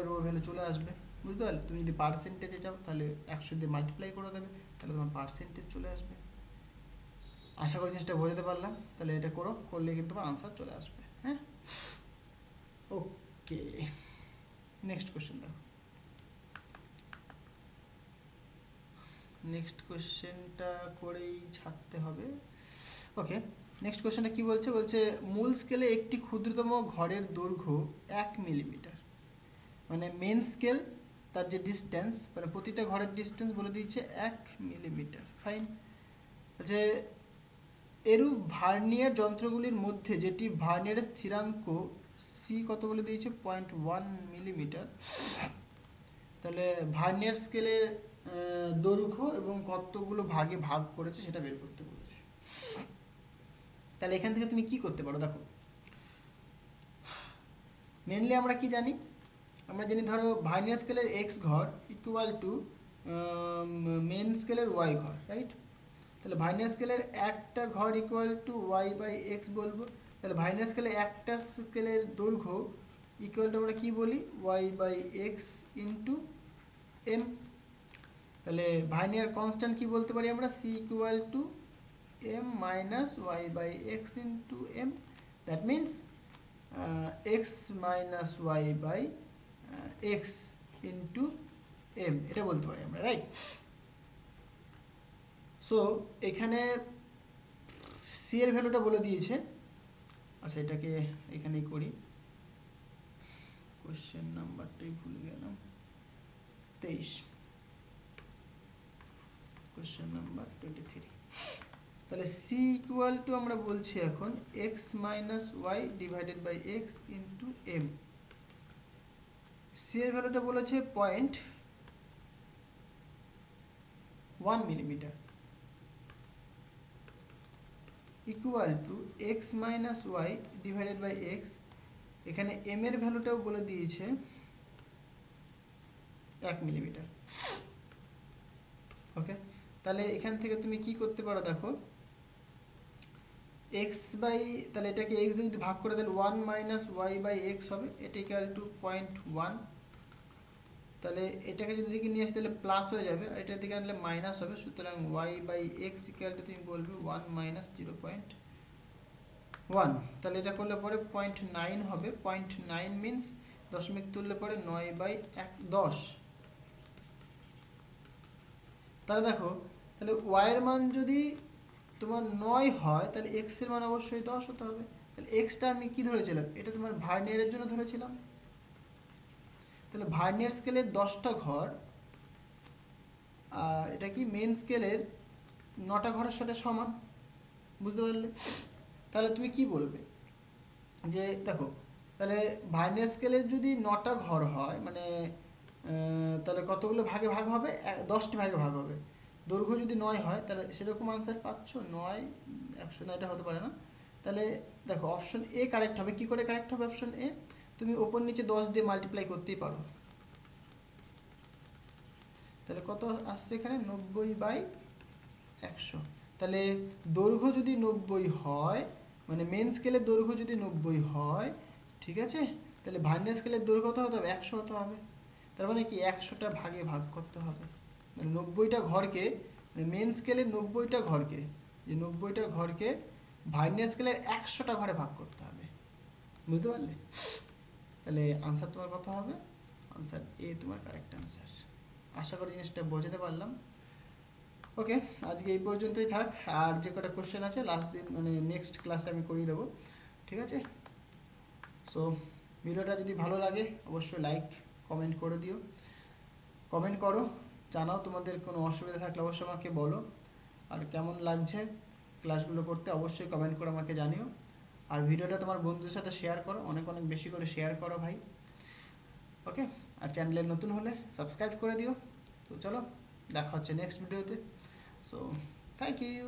Speaker 1: rho value চলে আসবে, বুঝতে পারলে? তুমি যদি পার্সেন্টেজে যাও তাহলে 100 দিয়ে মাল্টিপ্লাই করে দেবে, তাহলে তোমার পার্সেন্টেজ চলে আসবে। আশা করি জিনিসটা বোঝাতে পারলাম, তাহলে এটা করলে কিন্তু তোমার আনসার চলে আসবে। হ্যাঁ, ওকে, নেক্সট কোশ্চেন দেখো। নেক্সট কোশ্চেনটা করেই ছাড়তে হবে। ওকে, নেক্সট কোশ্চেনটা কি বলছে, মূল স্কেলে একটি ক্ষুদ্রতম ঘরের দৈর্ঘ্য 1 মিলিমিটার, মানে মেন স্কেল তার যে ডিস্টেন্স, মানে প্রতিটা ঘরের ডিস্টেন্স বলে দিয়েছে 1 মিলিমিটার। ফাইন, যে এরূপ ভার্নিয়ার যন্ত্রগুলির মধ্যে যেটি ভার্নিয়ারের স্থিরাঙ্ক সি কত বলে দিয়েছে 0.1 মিলিমিটার, তাহলে ভার্নিয়ার স্কেলের দৈর্ঘ্য এবং কতগুলো ভাগে ভাগ করেছে সেটা বের করতে বলেছে। তাহলে এখান থেকে তুমি কি করতে পারো দেখো, মেনলি আমরা কি জানি, আমরা জানি ধরো ভার্নিয়ার স্কেলের এক্স ঘর ইকুয়াল টু মেন স্কেলের ওয়াই ঘর, রাইট? তাহলে ভার্নিয়ার স্কেলের একটা ঘর equal to Y by X বলবো। তাহলে ভার্নিয়ার স্কেলে একটা স্কেলের দৈর্ঘ্য ইকুয়াল টু আমরা কী বলি, Y by x into M. তাহলে ভার্নিয়ার কনস্ট্যান্ট কি বলতে পারি আমরা, C equal to M minus Y by x into M. That means X minus Y by x into M, এটা বলতে পারি আমরা, রাইট? সো এখানে সি এর ভ্যালুটা বলে দিয়েছে। আচ্ছা এটাকে এখানেই করি, কোশ্চেন নাম্বারটাই ভুলে গেলাম, 23, কোশ্চেন নাম্বার 23। তাহলে সি ইকুয়াল টু আমরা বলছি এখন x minus y divided by x into m. C এর ভ্যালুটা বলেছে 0.1 millimetre equal to x minus y divided by x. এখানে এম এর ভ্যালুটাও বলে দিয়েছে 1 মিলিমিটার। ওকে, তাহলে এখান থেকে তুমি কি করতে পারো দেখো, এক্স বাই, তাহলে এটাকে এক্স দিয়ে যদি ভাগ করে তাহলে 1 মাইনাস ওয়াই বাই এক্স হবে, এটা ইকুয়াল টু 0.1। তাহলে এটাকে যদি দিকে নিয়ে আসি তাহলে প্লাস হয়ে যাবে, আর এটার দিকে আনলে মাইনাস হবে, সুতরাং y by x equal to তুমি বলবে 1 মাইনাস 0.1। তাহলে এটা করলে পরে 0.9 হবে। 0.9 মিনস দশমিক তুললে পরে 9/10। তাহলে দেখো, তাহলে ওয়াই এর মান যদি তোমার 9 হয় তাহলে এক্স এর মান অবশ্যই 10 হতে হবে। তাহলে এক্সটা আমি কি ধরেছিলাম, এটা তোমার ভার্নিয়ারের জন্য ধরেছিলাম। তাহলে ভার্নিয়ার স্কেলের 10টা ঘর আর এটা কি মেন স্কেলের 9টা ঘরের সাথে সমান, বুঝতে পারলে? তাহলে তুমি কি বলবে যে দেখো, তাহলে ভার্নিয়ার স্কেলের যদি 9টা ঘর হয় মানে তাহলে কতগুলো ভাগে ভাগ হবে, 10টি ভাগে ভাগ হবে। দৈর্ঘ্য যদি 9 হয় তাহলে সেরকম আনসার পাচ্ছ 9, 100 না, এটা হতে পারে না। তাহলে দেখো অপশন এ কারেক্ট হবে। কি করে কারেক্ট হবে অপশন এ, তুমি ওপর নিচে 10 দিয়ে মাল্টিপ্লাই করতেই পারো। তাহলে কত আসছে এখানে, 90/100। তাহলে দৈর্ঘ্য যদি 90 হয়, মানে মেন স্কেলের দৈর্ঘ্য যদি 90 হয়, ঠিক আছে, তাহলে ভার্নিয়ার স্কেলের দৈর্ঘ্য কত হতে হবে, 100 হতে হবে। তার মানে কি 100টা ভাগে ভাগ করতে হবে, মানে 90টা ঘরকে, মানে মেন স্কেলের 90টা ঘরকে, যে 90টা ঘরকে ভার্নিয়ার স্কেলের 100টা ঘরে ভাগ করতে হবে, বুঝতে পারলে? তাহলে আনসার তোমার কত হবে, আনসার এ তোমার কারেক্ট আনসার। আশা করি জিনিসটা বোঝাতে পারলাম। ওকে, আজকে এই পর্যন্তই থাক। আর যে কটা কোশ্চেন আছে লাস্ট দিন মানে নেক্সট ক্লাসে আমি করিয়ে দেবো, ঠিক আছে? সো ভিডিওটা যদি ভালো লাগে অবশ্যই লাইক কমেন্ট করে দিও, কমেন্ট করো, জানাও তোমাদের কোনো অসুবিধা থাকলে অবশ্যই আমাকে বলো। আর কেমন লাগছে ক্লাসগুলো করতে অবশ্যই কমেন্ট করে আমাকে জানিও। আর ভিডিওটা তোমার বন্ধুদের সাথে শেয়ার করো, অনেক অনেক বেশি করে শেয়ার করো ভাই। ওকে, আর চ্যানেলে নতুন হলে সাবস্ক্রাইব করে দিও। তো চলো দেখা হচ্ছে নেক্সট ভিডিওতে। So thank you.